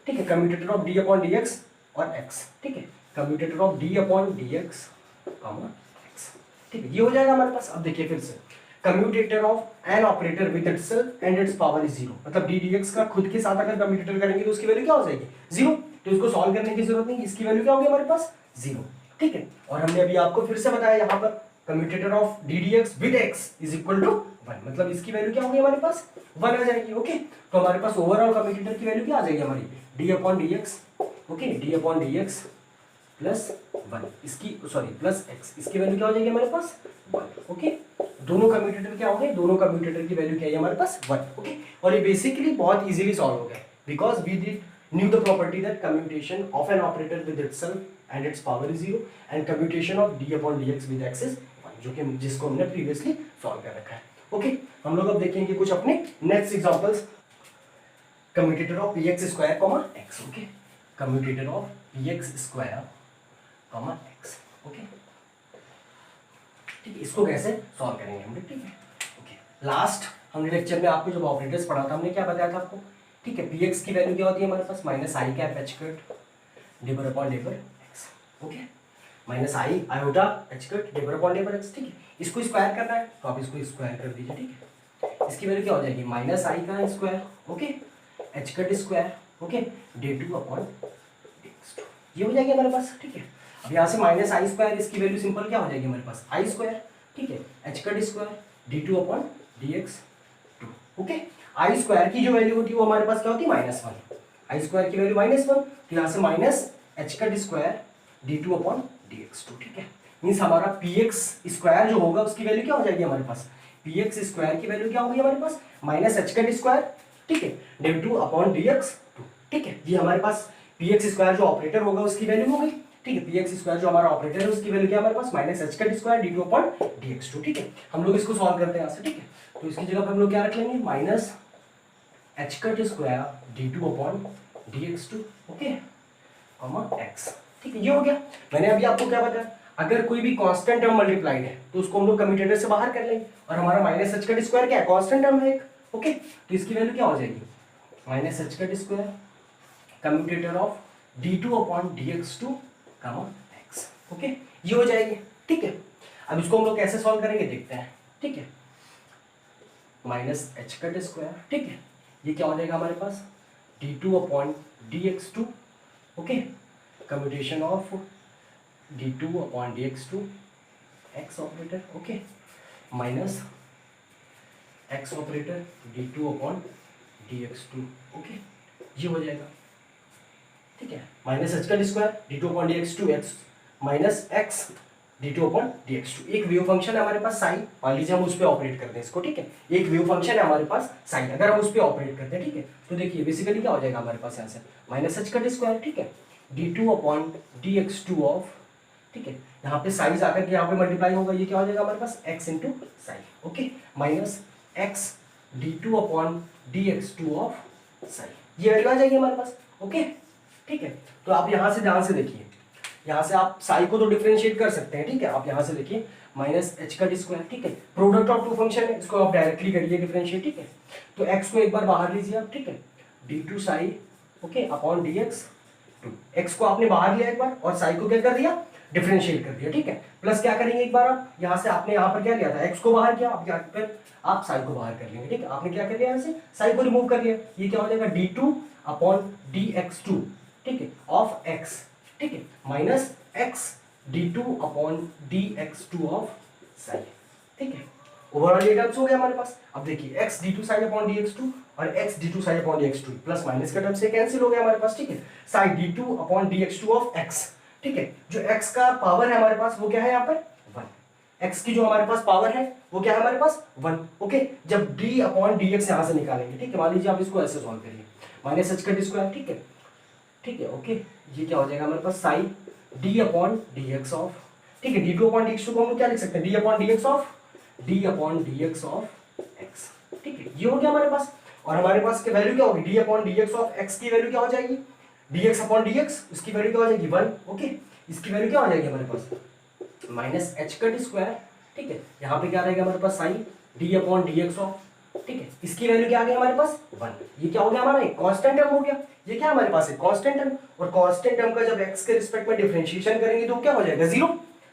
ठीक है, commutator of d upon D x और x, ठीक है, commutator of d upon D x comma x, ठीक है, ये हो जाएगा हमारे पास। अब देखिए फिर से, commutator of an operator with itself and its power is 0, मतलब डी डी एक्स का खुद के साथ अगर कम्यूटेटर करेंगे तो उसकी वैल्यू क्या हो जाएगी, 0, तो इसको सॉल्व करने की जरूरत नहीं, इसकी वैल्यू क्या होगी हमारे पास, 0, ठीक है। और हमने अभी आपको फिर से बताया यहाँ पर commutator of D D X with X is equal to 1, मतलब इसकी वैल्यू क्या होगी हमारे पास, 1 आ जाएगी, ओके। तो हमारे पास ओवरऑल कम्यूटेटर की वैल्यू क्या आ जाएगी हमारी, D upon D X, okay, D upon D x plus 1, इसकी सॉरी प्लस एक्स, इसकी वैल्यू क्या हो जाएगी हमारे पास 1, ओके। दोनों कम्यूटेटर क्या हो गए, दोनों कम्यूटेटर की वैल्यू क्या है हमारे पास 1, ओके। और ये बेसिकली बहुत इजीली सॉल्व हो गया, because we did new the property that commutation of an operator with itself and its power is 0 and commutation of D upon D X with X is 1, जो कि जिसको हमने previously solve कर रखा है, okay. हम लोग अब देखेंगे कुछ अपने next examples, commutator of P x square comma x, okay, commutator of P x square comma x, okay, ठीक है। इसको कैसे सॉल्व करेंगे हम, ठीक है, ओके। लास्ट हमने लेक्चर में आपको जब ऑपरेटर्स पढ़ा था हमने क्या बताया था आपको, ठीक है, पी एक्स की वैल्यू क्या होती है हमारे पास, minus I cap h cut डिवर upon diver x, okay, minus i iota H cut डिवर upon diver x, ठीक है। इसको स्क्वायर करना है तो आप इसको स्क्वायर कर दीजिए, ठीक है। इसकी वैल्यू क्या हो जाएगी माइनस आई का square, okay, H cut square, okay, d2 upon dx2, ये हो जाएगी हमारे पास, ठीक है। अब यहाँ से माइनस आई स्क्वायर, इसकी वैल्यू सिंपल क्या हो जाएगी हमारे पास आई स्क्वायर, ठीक है, h cut square d2 upon dx2, okay. I square की जो वैल्यू होती है वो हमारे पास क्या होती है -1, आई स्क्वायर की वैल्यू -1, तो यहाँ से minus h cut square d2 upon dx2, ठीक है। मीन्स हमारा px स्क्वायर जो होगा उसकी वैल्यू क्या हो जाएगी हमारे पास, px स्क्वायर की वैल्यू क्या होगी हमारे पास माइनस एच कट स्क्वायर, ठीक है, d2 अपॉन dx2, ठीक है। ये हमारे पास px स्क्वायर जो ऑपरेटर होगा उसकी वैल्यू हो गई, ठीक है। px स्क्वायर जो हमारा ऑपरेटर है उसकी वैल्यू क्या हमारे पास minus h cut square d2 upon dx2, ठीक है। हम लोग इसको सॉल्व करते हैं यहाँ से, ठीक है। तो इसकी जगह पर हम लोग क्या रख लेंगे minus h cut square d2 upon dx2, okay, comma x, ठीक है। ये हो गया। मैंने अभी आपको क्या बताया, अगर कोई भी कांस्टेंट टर्म मल्टीप्लाइड है तो उसको हम लोग कम्यूटेटर से बाहर कर लेंगे, और हमारा माइनस एच कट स्क्वायर क्या है कांस्टेंट टर्म है एक, ओके। तो इसकी वैल्यू क्या हो जाएगी minus h cut square commutator of d2 upon dx2 comma x, okay, ये हो जाएगी, ठीक है। अब इसको हम लोग कैसे सॉल्व करेंगे देखते हैं, ठीक है। माइनस एच कट स्क्वायर, ठीक है, ये क्या हो जाएगा हमारे पास d2 upon dx2, okay, commutation of d2 upon dx2 x operator, okay, minus x operator d2 upon dx2, okay, ये हो जाएगा, ठीक है। माइनस एच का square d2 upon dx2 x minus x d2 upon dx2, एक wave function है हमारे पास साइन, मान लीजिए हम उस पर ऑपरेट करते हैं इसको, ठीक है। एक वेव फंक्शन है हमारे पास साइन, अगर हम उस पर ऑपरेट करते हैं, ठीक है, तो देखिए बेसिकली क्या हो जाएगा हमारे पास यहाँ से माइनस एच का स्क्वायर, ठीक है, d2 अपॉन dx2 ऑफ, ठीक है, यहाँ पे साइज आकर के यहाँ पे मल्टीप्लाई होगा, ये क्या हो जाएगा हमारे पास x into sine, okay, minus x d2 upon dx2 of sine, ये वैल्यू आ जाएगी हमारे पास, ओके, ठीक है। तो आप यहाँ से ध्यान से देखिए, यहाँ से आप साई को तो डिफरेंशिएट कर सकते हैं, ठीक है। आप यहाँ से देखिए माइनस एच का स्क्वायर, ठीक है, प्रोडक्ट ऑफ टू फंक्शन है, इसको आप डायरेक्टली करिए डिफरेंशिएट, ठीक है। तो x को एक बार बाहर लीजिए आप, ठीक है, d2 Sai, okay, upon dx2, x को आपने बाहर लिया एक बार और साई को क्या कर दिया डिफरेंशिएट कर दिया, ठीक है। प्लस क्या करेंगे एक बार आप यहाँ से, आपने यहाँ पर क्या लिया था x को बाहर किया, अब यहाँ पर आप साई को बाहर कर लेंगे, ठीक है। आपने क्या कर लिया यहाँ से साई को रिमूव कर लिया, ये क्या हो जाएगा d2 अपॉन dx2, ठीक है, ऑफ x, ठीक है, minus x d2 upon dx2 of sine, ठीक है। ओवरऑल ये टर्म्स हो गया हमारे पास। अब देखिए x d2 sine upon dx2 और x d2 sine upon dx2 plus minus का टर्म से कैंसिल हो गया हमारे पास, ठीक है। Sign d2 upon dx2 of x, ठीक है, जो x का पावर है हमारे पास वो क्या है यहाँ पर 1, x की जो हमारे पास पावर है वो क्या है हमारे पास 1, ओके। जब d अपॉन dx यहाँ से निकालेंगे, ठीक है, मान लीजिए आप इसको ऐसे सॉल्व करिए, माइनस एच का स्क्वायर, ठीक है, ठीक है, ओके, ये क्या हो जाएगा हमारे पास sine d upon dx of, ठीक है, d2 अपॉन dx2 को हम लोग क्या लिख सकते हैं d upon dx of x, ठीक है, ये हो गया हमारे पास। और हमारे पास की वैल्यू क्या होगी d upon dx of x की वैल्यू क्या हो जाएगी dx अपॉन dx, उसकी वैल्यू क्या हो जाएगी 1, ओके, इसकी वैल्यू क्या हो जाएगी हमारे पास माइनस एच कट स्क्वायर, ठीक है, यहाँ पे क्या रहेगा हमारे पास sine d upon dx of, ठीक है, इसकी वैल्यू क्या आ गई हमारे पास 1, ये क्या हो गया हमारा एक कांस्टेंट टर्म हो गया, ये क्या हमारे पास है कांस्टेंट टर्म, और कांस्टेंट टर्म का जब x के रिस्पेक्ट में डिफरेंशिएशन करेंगे तो क्या हो जाएगा 0,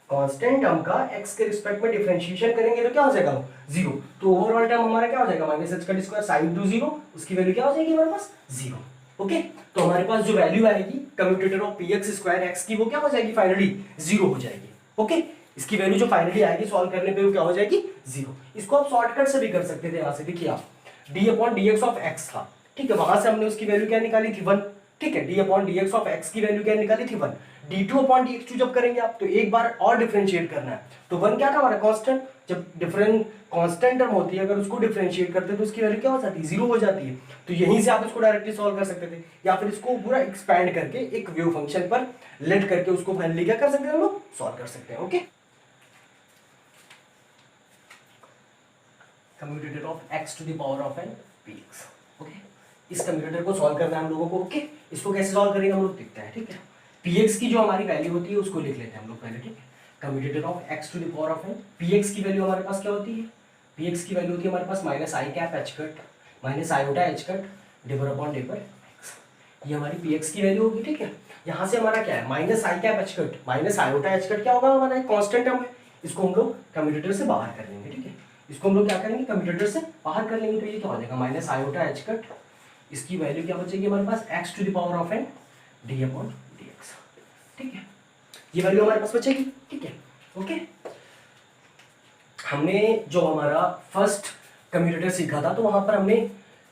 कांस्टेंट टर्म का x के रिस्पेक्ट में डिफरेंशिएशन करेंगे तो क्या हो जाएगा 0, तो ओवरऑल टर्म हमारा क्या हो जाएगा माइनस एच का स्क्वायर साइन टू 0, उसकी वैल्यू क्या हो जाएगी हमारे पास 0, ओके। तो हमारे पास जो वैल्यू आएगी commutator of px square x की वो क्या हो जाएगी फाइनली 0 हो जाएगी, ओके। इसकी वैल्यू जो फाइनली आएगी सॉल्व करने पे वो क्या हो जाएगी 0। इसको आप शॉर्टकट से भी कर सकते थे, यहाँ से देखिए आप d upon dx of x था, ठीक है, वहां से हमने उसकी वैल्यू क्या निकाली थी 1, ठीक है, d upon dx of x की वैल्यू क्या निकाली थी 1, d2 अपॉन dx2 जब करेंगे आप तो एक बार और डिफरेंशिएट करना है, तो 1 क्या था हमारा कांस्टेंट, जब डिफरेंट कांस्टेंट टर्म होती है अगर उसको डिफरेंशिएट करते हैं तो उसकी वैल्यू क्या हो जाती है 0 हो जाती है। तो यहीं से आप इसको डायरेक्टली सॉल्व कर सकते थे, या फिर इसको पूरा एक्सपैंड करके एक वेव फंक्शन पर लेट करके उसको फाइनली क्या कर सकते हैं हम लोग सॉल्व कर सकते हैं, okay. Commutator of x to the power of n px, okay, इस कम्यूटेटर को सॉल्व करना है हम लोगों को, ओके। इसको कैसे सॉल्व करेंगे हम लोग देखते हैं, ठीक है। px की जो हमारी वैल्यू होती है उसको लिख लेते हैं हम लोग पहले, ठीक है, commutator of x to the power of n, px की वैल्यू हमारे पास क्या होती है, px की वैल्यू होती है हमारे पास माइनस आई cap h cut minus iota H cut डिवर upon डिवर x, ये हमारी px की वैल्यू होगी, ठीक है। यहाँ से हमारा क्या है माइनस आई cap h cut minus iota H cut क्या होगा हमारा एक कांस्टेंट टर्म है, इसको हम लोग कम्यूटेटर से बाहर कर लेंगे, ठीक है, इसको हम लोग क्या करेंगे, कम्यूटेटर से बाहर कर लेंगे, तो ये क्या हो जाएगा माइनस आयोटा एच कट, इसकी वैल्यू क्या बचेगी हमारे पास x to the power of n D upon D X. ठीक है, ये वैल्यू हमारे पास बचेगी। ठीक है, ओके। हमने जो हमारा फर्स्ट कम्यूटेटर सीखा था तो वहां पर हमने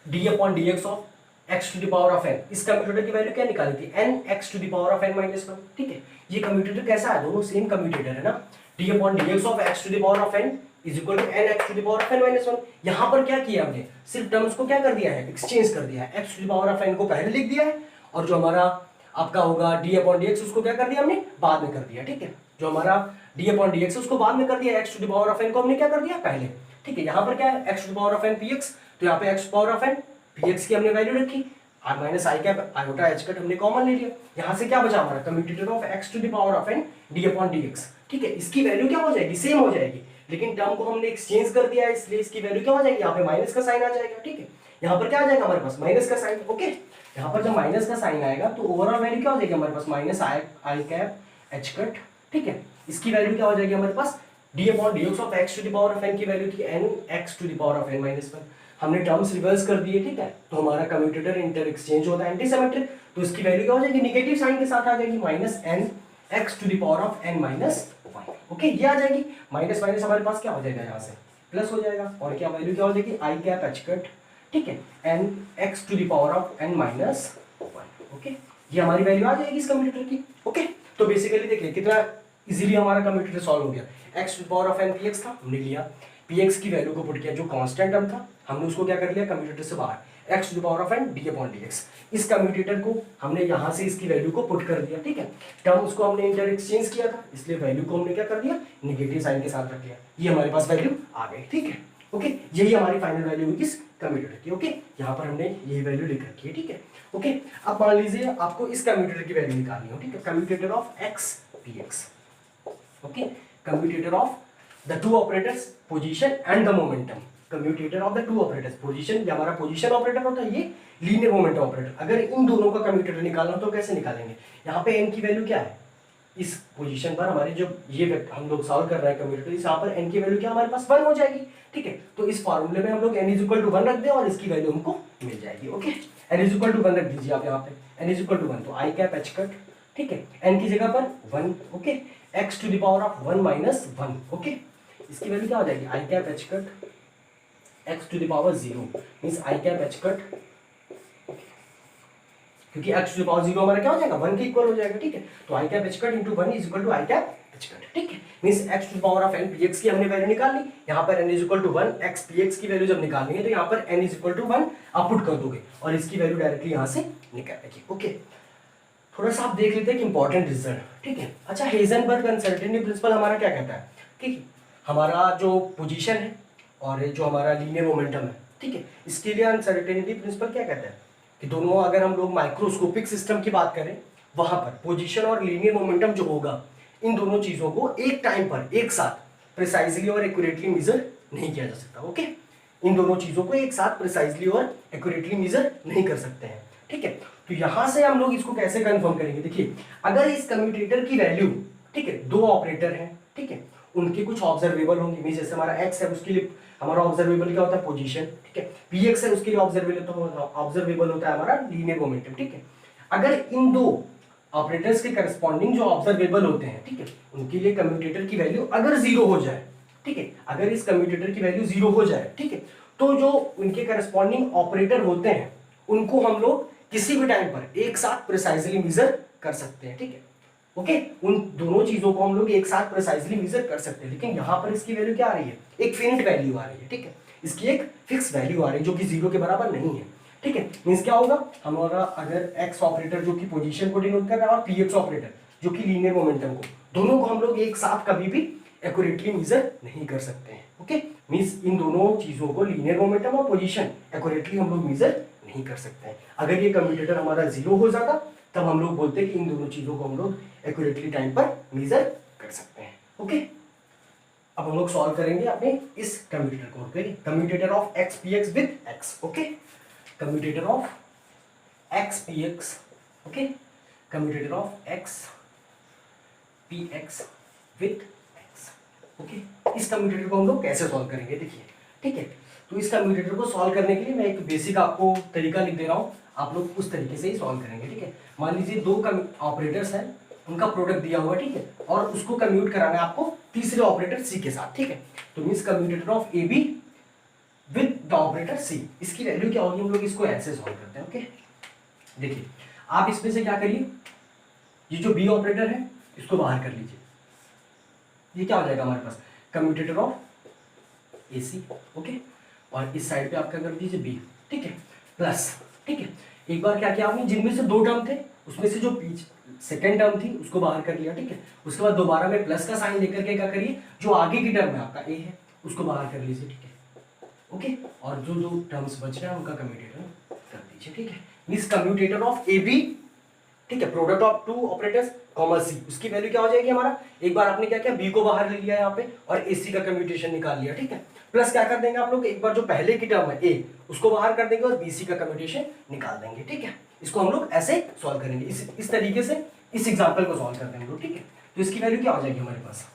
D upon D x of x to the power of n, इस कम्यूटेटर की वैल्यू क्या निकाली थी, n x to the power of n minus one. ठीक है, ये कम्यूटेटर कैसा है, दोनों सेम कम्यूटेटर है ना, D upon D x of x to the power of n is equal to n x to the power of n minus one. यहाँ पर क्या किया हमने, सिर्फ टर्म्स को क्या कर दिया है, एक्सचेंज कर दिया है, x to the power of n को पहले लिख दिया है और जो हमारा आपका होगा डी अपॉन डी एक्स उसको क्या कर दिया हमने, बाद में कर दिया। ठीक है, जो हमारा डी अपॉन डी एक्स उसको बाद में कर दिया, X to the power of n को हमने क्या कर दिया पहले। ठीक है, यहाँ पर क्या है, X to the power of n P X, तो यहाँ पे X to power of n P X की हमने वैल्यू रखी, आर माइनस आई कैप आयोटा एच कट हमने कॉमन ले लिया, यहाँ से क्या बचा हमारा commutator of x to the power of n D upon D X. ठीक है, इसकी वैल्यू क्या हो जाएगी, सेम हो जाएगी, लेकिन टर्म को हमने एक्सचेंज कर दिया है इसलिए इसकी वैल्यू क्या हो जाएगी, यहाँ पे माइनस का साइन आ जाएगा। ठीक है, यहाँ पर क्या आ जाएगा हमारे पास माइनस का साइन। ओके, यहाँ पर जब माइनस का साइन आएगा तो ओवरऑल वैल्यू क्या हो जाएगी हमारे पास, माइनस आई कैप एच कट। ठीक है, इसकी वैल्यू क्या हो जाएगी हमारे पास, D upon D x of x to the power of n की वैल्यू थी n x to the power of n minus one. हमने टर्म्स रिवर्स कर दिए। ठीक है, तो हमारा कम्यूटेटर इंटर एक्सचेंज होता है एंटी सिमेट्रिक, तो इसकी वैल्यू क्या हो जाएगी, निगेटिव साइन के साथ आ जाएगी, minus n x to the power of n minus one. Okay, ये आ जाएगी, माइनस माइनस हमारे पास क्या हो जाएगा, यहाँ से प्लस हो जाएगा और क्या वैल्यू क्या हो जाएगी, आई कैप एच कट। ठीक है, n x to the power of n minus one. Okay, ये हमारी वैल्यू आ जाएगी इस कम्यूटेटर की। ओके, तो बेसिकली देखिए कितना इजीली हमारा कम्यूटेटर सॉल्व हो गया, x to the power of n px था हमने लिया, px की वैल्यू को पुट किया, जो कांस्टेंट टर्म था हमने उसको क्या कर लिया कम्यूटेटर से बाहर, x to the power of n d upon dx। इस कम्यूटेटर को हमने यहाँ से इसकी वैल्यू को पुट कर दिया। ठीक है, टर्म उसको हमने इंटर एक्सचेंज किया था इसलिए वैल्यू को हमने क्या कर दिया, निगेटिव साइन के साथ रख लिया, ये हमारे पास वैल्यू आ गई। ठीक है, ओके, यही हमारी फाइनल वैल्यू हुई किस कम्यूटेटर की। ओके, यहाँ पर हमने यही वैल्यू लिख रखी है। ठीक है, ओके, अब मान लीजिए आपको इस कम्यूटेटर की वैल्यू निकालनी हो। ठीक है, commutator of x px। Okay, commutator of the two operators position and the momentum, commutator of the two operators position, ये हमारा पोजीशन ऑपरेटर होता है, ये लीनियर मोमेंटम ऑपरेटर। अगर इन दोनों का कम्यूटेटर निकालना तो कैसे निकालेंगे, यहाँ पे n की वैल्यू क्या है, इस पोजीशन पर हमारे जो ये हम लोग सॉल्व कर रहे हैं कम्यूटेटर, यहाँ पर n की वैल्यू क्या हमारे पास 1 हो जाएगी। ठीक है, तो इस फॉर्मूले में हम लोग n इज इक्वल टू 1 रख दें और इसकी वैल्यू हमको मिल जाएगी। Okay, n is equal to 1 रख दीजिए आप यहाँ पे, n इज इक्वल टू 1, तो आई कैप एच कट। ठीक है, n की जगह पर 1। Okay, x to the power of 1 minus 1। Okay, इसकी वैल्यू क्या हो जाएगी, i cap h cut x to the power 0 means i cap h cut, क्योंकि x टू द पावर 0 हमारा क्या हो जाएगा 1 के इक्वल हो जाएगा। ठीक है, तो i cap h cut into 1 is equal to i cap h cut. ठीक है, means x to the power of n px की हमने वैल्यू निकाल ली, यहाँ पर n is equal to 1, x px की वैल्यू जब निकालनी है तो यहाँ पर n इज इक्वल टू 1 आप पुट कर दोगे और इसकी वैल्यू डायरेक्टली यहाँ से निकालेगी। ओके, थोड़ा सा आप देख लेते हैं कि इंपॉर्टेंट रिजल्ट। ठीक है, अच्छा, हेजनबर्ग अनसर्टेनिटी प्रिंसिपल हमारा क्या कहता है कि हमारा जो पोजीशन है और जो हमारा लीनियर मोमेंटम है, ठीक है, इसके लिए अनसर्टेनिटी प्रिंसिपल क्या कहता है कि दोनों, अगर हम लोग माइक्रोस्कोपिक सिस्टम की बात करें वहां पर पोजीशन और लीनियर मोमेंटम जो होगा, इन दोनों चीजों को एक टाइम पर एक साथ प्रिसाइजली और एक्यूरेटली मेजर नहीं किया जा सकता। ओके, इन दोनों चीजों को एक साथ प्रिसाइजली और एक्यूरेटली मेजर नहीं कर सकते हैं। ठीक है, तो यहां से हम लोग इसको कैसे कंफर्म करेंगे, देखिए अगर इस कम्यूटेटर की वैल्यू, ठीक है, दो ऑपरेटर हैं, ठीक है, उनके कुछ ऑब्जर्वेबल होंगे, मींस जैसे हमारा x है उसके लिए हमारा ऑब्जर्वेबल क्या होता है, पोजीशन। ठीक है, px है उसके लिए ऑब्जर्वेबल होता है हमारा लीनियर मोमेंटम। ठीक है, अगर इन दो ऑपरेटर्स के करस्पॉन्डिंग जो ऑब्जर्वेबल होते हैं, ठीक है, उनके लिए कम्यूटेटर की वैल्यू अगर 0 हो जाए, ठीक है, अगर इस कम्यूटेटर की वैल्यू 0 हो जाए, ठीक है, तो जो उनके करस्पॉन्डिंग ऑपरेटर होते हैं उनको हम लोग किसी भी टाइम पर एक साथ प्रिसाइजली मेजर कर सकते हैं। ठीक है, ओके, उन दोनों चीजों को हम लोग एक साथ प्रिसाइजली मेजर कर सकते हैं, लेकिन यहाँ पर इसकी वैल्यू क्या आ रही है, एक फिनिट वैल्यू आ रही है। ठीक है, इसकी एक फिक्स वैल्यू आ रही है जो कि 0 के बराबर नहीं है। ठीक है, मींस क्या होगा, हमारा अगर x ऑपरेटर जो कि पोजीशन को डिनोट कर रहा है और px ऑपरेटर जो कि लीनियर मोमेंटम को, दोनों को हम लोग एक साथ कभी भी एक्यूरेटली मेजर नहीं कर सकते हैं। ओके, मींस इन दोनों चीजों को, लीनियर मोमेंटम और पोजीशन, एक्यूरेटली हम लोग मेजर नहीं कर सकते हैं। अगर ये कम्यूटेटर हमारा 0 हो जाता तब हम लोग बोलते हैं कि इन दोनों चीजों को हम लोग एक्यूरेटली टाइम पर मेजर कर सकते हैं। ओके, अब हम लोग सॉल्व करेंगे अपने इस कम्यूटेटर को। Okay, commutator of x px with x। Okay, commutator of x px, okay, commutator of x px with x। Okay, इस कम्यूटेटर को हम लोग कैसे सॉल्व करेंगे, देखिए ठीक है। तो इस कम्यूटेटर को सॉल्व करने के लिए मैं एक बेसिक आपको तरीका लिख दे रहा हूँ, आप लोग उस तरीके से ही सॉल्व करेंगे, ठीक है। मान लीजिए दो ऑपरेटर्स हैं, उनका प्रोडक्ट दिया हुआ है, ठीक है, और उसको कम्यूट कराना है आपको तीसरे ऑपरेटर सी के साथ, ठीक है। तो means commutator of A B with the operator C, इसकी वैल्यू क्या होगी, हम लोग इसको ऐसे सॉल्व करते हैं। ओके, देखिए आप इसमें से क्या करिए, ये जो बी ऑपरेटर है इसको बाहर कर लीजिए, ये क्या हो जाएगा हमारे पास, commutator of A C. Okay, और इस साइड पे आप क्या कर दीजिए बी, ठीक है, प्लस, ठीक है। एक बार क्या किया आपने, जिनमें से दो टर्म थे उसमें से जो सेकेंड टर्म थी उसको बाहर कर लिया, ठीक है। उसके बाद दोबारा में प्लस का साइन लेकर के क्या करिए, जो आगे की टर्म है आपका ए है उसको बाहर कर लीजिए, ठीक है। ओके, और जो दो टर्म्स बच रहे हैं उनका कम्यूटेटर कर दीजिए, ठीक है। Means commutator of A B, ठीक है, product of two operators comma C, उसकी वैल्यू क्या हो जाएगी हमारा, एक बार आपने क्या किया बी को बाहर ले लिया यहाँ पे और ए सी का कम्यूटेशन निकाल लिया, ठीक है। प्लस क्या कर देंगे आप लोग, एक बार जो पहले की टर्म है ए उसको बाहर कर देंगे और बी सी का कम्यूटेशन निकाल देंगे, ठीक है। इसको हम लोग ऐसे सॉल्व करेंगे, इस तरीके से इस एग्जाम्पल को सॉल्व कर देंगे हम लोग, ठीक है। तो इसकी वैल्यू क्या हो जाएगी हमारे पास,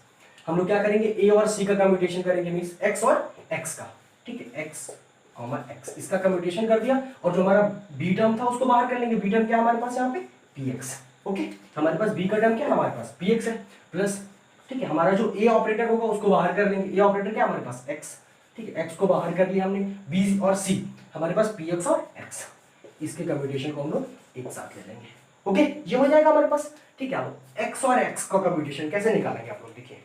हम लोग क्या करेंगे ए और सी का कम्यूटेशन करेंगे, मीन्स एक्स और एक्स का, ठीक है, एक्स कॉमा एक्स, इसका कम्यूटेशन कर दिया और जो हमारा बी टर्म था उसको बाहर कर लेंगे। बी टर्म क्या है हमारे पास यहाँ पे, पी एक्स। ओके, हमारे पास बी का टर्म क्या है, हमारे पास पी एक्स है, प्लस, ठीक है, हमारा जो ए ऑपरेटर होगा उसको बाहर कर लेंगे। ए ऑपरेटर क्या है हमारे पास, एक्स, ठीक है, एक्स को बाहर कर लिया हमने। बी और सी हमारे पास पी एक्स और एक्स, इसके कम्यूटेशन को हम लोग एक साथ ले लेंगे। ओके, ये हो जाएगा हमारे पास, ठीक है। अब एक्स और एक्स का कम्यूटेशन कैसे निकालेंगे आप लोग, देखिए,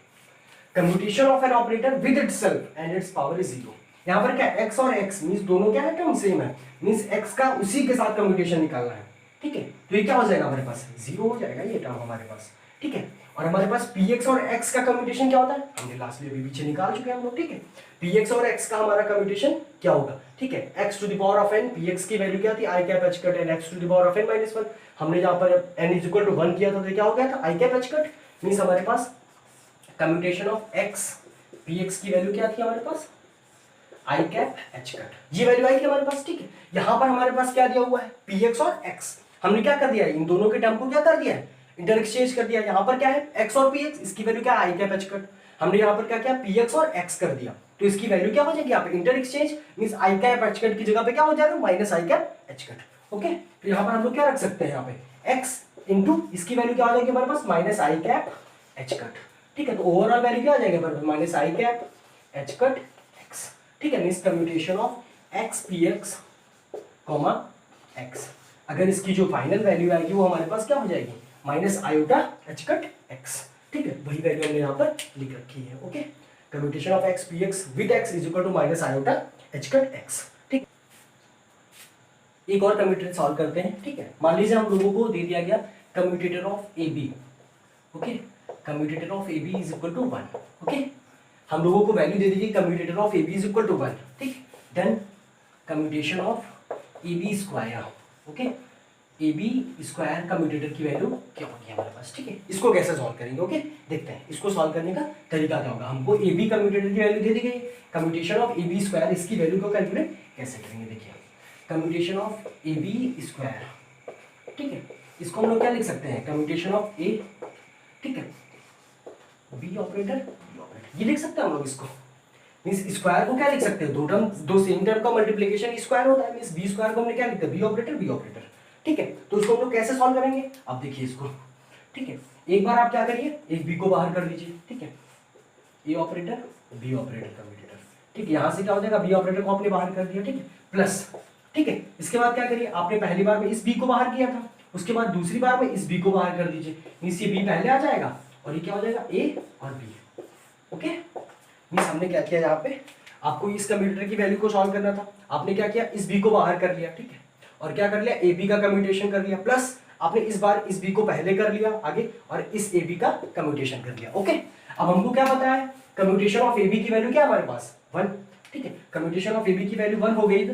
commutation of an operator with itself and its power is 0। यहाँ पर क्या x और x मींस दोनों क्या है, टर्म सेम है, मींस x का उसी के साथ कम्यूटेशन निकालना है, ठीक है। तो ये क्या हो जाएगा हमारे पास, 0 हो जाएगा ये टर्म हमारे पास, ठीक है। और हमारे पास px और x का कम्यूटेशन क्या होता है, हमने लास्ट में भी पीछे निकाल चुके हैं हम लोग, ठीक है। px और x का हमारा कम्यूटेशन क्या होगा, ठीक है, x to the power of n, px की वैल्यू क्या थी i cap h cut n, x to the power of n - 1, हमने जहां पर n = 1 किया था तो क्या हो गया था i cap h cut, means हमारे पास कम्यूटेशन ऑफ x, px की वैल्यू क्या थी हमारे पास, आई कैप एच कट, ये वैल्यू आई थी हमारे पास, ठीक है। यहाँ पर हमारे पास क्या दिया हुआ है, पी एक्स और एक्स, हमने क्या कर दिया है, इन दोनों के टर्म को क्या कर दिया है, इंटर एक्सचेंज कर दिया। यहाँ पर क्या है, एक्स और पी एक्स, इसकी वैल्यू क्या है, आई कैप एच कट, हमने यहाँ पर क्या किया, पी एक्स और एक्स कर दिया, तो इसकी वैल्यू क्या हो जाएगी यहाँ पे, inter exchange means i cap h cut की जगह पे क्या हो जाएगा, माइनस आई कैप एच कट। ओके, तो यहाँ पर हम लोग क्या रख सकते हैं, यहाँ पे एक्स इंटू इसकी वैल्यू क्या हो जाएगी हमारे पास, माइनस आई कैप एच कट, ठीक है। तो ओवरऑल वैल्यू क्या आ जाएगी हमारे पास, माइनस आई कैप एच कट एक्स, ठीक है। Means commutation of X P x comma x, अगर इसकी जो फाइनल वैल्यू आएगी वो हमारे पास क्या हो जाएगी, minus iota H cut X, ठीक है। वही वैल्यू हमने यहाँ पर लिख रखी है। Okay, commutation of X P X with X is equal to minus iota H cut X, ठीक। एक और कम्यूटेटर सॉल्व करते हैं, ठीक है। मान लीजिए हम लोगों को दे दिया गया commutator of A B, okay, commutator of A B is equal to 1, okay. हम लोगों को वैल्यू दे दीजिए commutator of A B is equal to 1, ठीक। Then commutation of A B square, okay, A B square commutator की value क्या होगी हमारे पास, ठीक है। इसको कैसे सॉल्व करेंगे, ओके, देखते हैं इसको सॉल्व करने का तरीका क्या होगा। हमको ए बी कम्यूटेटर की वैल्यू दे दी गई, commutation of A B square, इसकी वैल्यू को कैलकुलेट कैसे करेंगे, देखिए, commutation of A B square, ठीक है, इसको हम लोग क्या लिख सकते हैं, कम्यूटेशन ऑफ ए, ठीक है, बी ऑपरेटर, ये लिख सकते हैं हम लोग इसको, मींस स्क्वायर को क्या लिख सकते हैं, दो सेम टर्म का मल्टीप्लिकेशन स्क्वायर होता है, मींस बी स्क्वायर को हमने क्या लिखा है, बी ऑपरेटर, ठीक है। तो इसको हम लोग कैसे सॉल्व करेंगे, अब देखिए इसको, ठीक है। एक बार आप क्या करिए, एक बी को बाहर कर दीजिए, ठीक है, ए ऑपरेटर बी ऑपरेटर कम्यूटेटर, ठीक है। यहां से क्या हो जाएगा, बी ऑपरेटर को आपने बाहर कर दिया, ठीक है, प्लस, ठीक है। इसके बाद क्या करिए, आपने पहली बार में इस बी को बाहर किया था, उसके बाद दूसरी बार में इस बी को बाहर कर दीजिए, मींस ये बी पहले आ जाएगा और ये क्या हो जाएगा, ए और बी, ओके। मींस हमने क्या किया, यहाँ पे आपको इस कम्यूटेटर की वैल्यू को सॉल्व करना था, आपने क्या किया, इस बी को बाहर कर लिया, ठीक है, और क्या कर लिया, ए बी का कम्यूटेशन कर लिया, प्लस आपने इस बार इस बी को पहले कर लिया आगे और इस ए बी का कम्यूटेशन कर लिया, ओके। अब हमको क्या पता है, कम्यूटेशन ऑफ ए बी की वैल्यू क्या है हमारे पास, 1, ठीक है। कम्यूटेशन ऑफ ए बी की वैल्यू 1 हो गई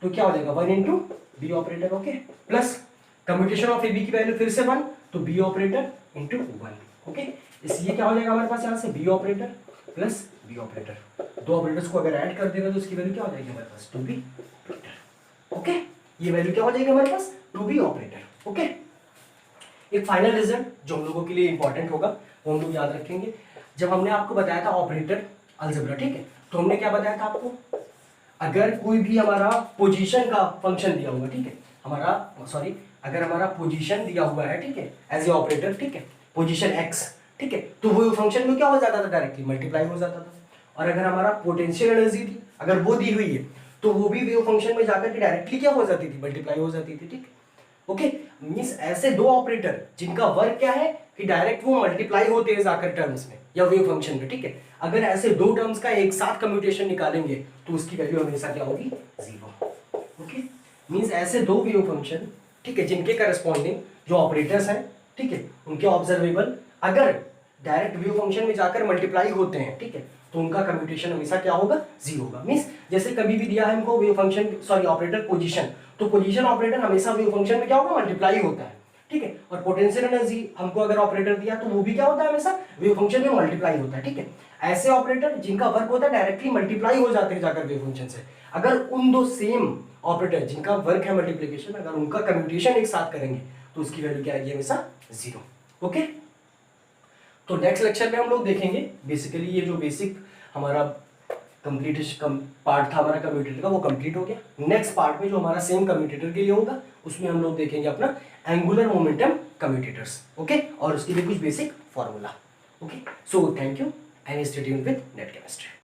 तो क्या हो जाएगा, 1 into B operator, okay, plus commutation of A B की वैल्यू फिर से 1 तो बी ऑपरेटर इंटू 1, ओके। इसलिए क्या हो जाएगा हमारे पास यहाँ से B operator plus B operator, दो ऑपरेटर्स को अगर ऐड कर देगा तो उसकी वैल्यू क्या हो जाएगी हमारे पास, 2b ऑपरेटर, ओके। ये वैल्यू क्या हो जाएगी हमारे पास, 2b ऑपरेटर, ओके। एक फाइनल रिजल्ट जो हम लोगों के लिए इंपॉर्टेंट होगा वो हम लोग याद रखेंगे, जब हमने आपको बताया था ऑपरेटर अलजेब्रा, ठीक है, तो हमने क्या बताया था आपको, अगर कोई भी हमारा पोजीशन का फंक्शन दिया हुआ, ठीक है, अगर हमारा पोजीशन दिया हुआ है, ठीक है, एज ए ऑपरेटर, ठीक है, पोजीशन x, ठीक है, तो वो फंक्शन में क्या हो जाता था, डायरेक्टली मल्टीप्लाई हो जाता था। और अगर हमारा पोटेंशियल एनर्जी थी, अगर वो दी हुई है, तो वो भी वेव फंक्शन में जाकर के डायरेक्टली क्या हो जाती थी, मल्टीप्लाई हो जाती थी, ठीक है। ओके, मींस ऐसे दो ऑपरेटर जिनका वर्क क्या है कि डायरेक्ट वो मल्टीप्लाई होते हैं जाकर टर्म्स में या वेव फंक्शन में, ठीक है। अगर ऐसे दो टर्म्स का एक साथ कम्यूटेशन निकालेंगे तो उसकी वैल्यू हमेशा क्या होगी, 0। ओके, मींस ऐसे दो वेव फंक्शन, ठीक है, जिनके करस्पॉन्डिंग जो ऑपरेटर्स हैं, ठीक है, उनके ऑब्जर्वेबल अगर डायरेक्ट वेव फंक्शन में जाकर मल्टीप्लाई होते हैं, ठीक है, तो उनका कम्यूटेशन हमेशा क्या होगा, 0 होगा। मींस जैसे कभी भी दिया है हमको wave function, sorry operator position, तो पोजीशन ऑपरेटर हमेशा वेव फंक्शन में क्या होगा, मल्टीप्लाई होता है, ठीक है। और पोटेंशियल एनर्जी हमको अगर ऑपरेटर दिया तो वो भी क्या होता है, हमेशा वेव फंक्शन में मल्टीप्लाई होता है, ठीक है। ऐसे ऑपरेटर जिनका वर्क होता है डायरेक्टली मल्टीप्लाई हो जाते हैं जाकर वेव फंक्शन से, अगर उन दो सेम ऑपरेटर जिनका वर्क है मल्टीप्लिकेशन, अगर उनका कम्यूटेशन एक साथ करेंगे तो उसकी वैल्यू क्या आएगी, हमेशा 0। ओके, तो नेक्स्ट लेक्चर में हम लोग देखेंगे बेसिकली ये जो बेसिक हमारा पार्ट था हमारा कम्यूटेटर का, वो कंप्लीट हो गया। नेक्स्ट पार्ट में जो हमारा सेम कम्यूटेटर के लिए होगा उसमें हम लोग देखेंगे अपना एंगुलर मोमेंटम कम्यूटेटर्स, ओके, और उसके लिए कुछ basic formula. Okay, so thank you and stay tuned with net chemistry.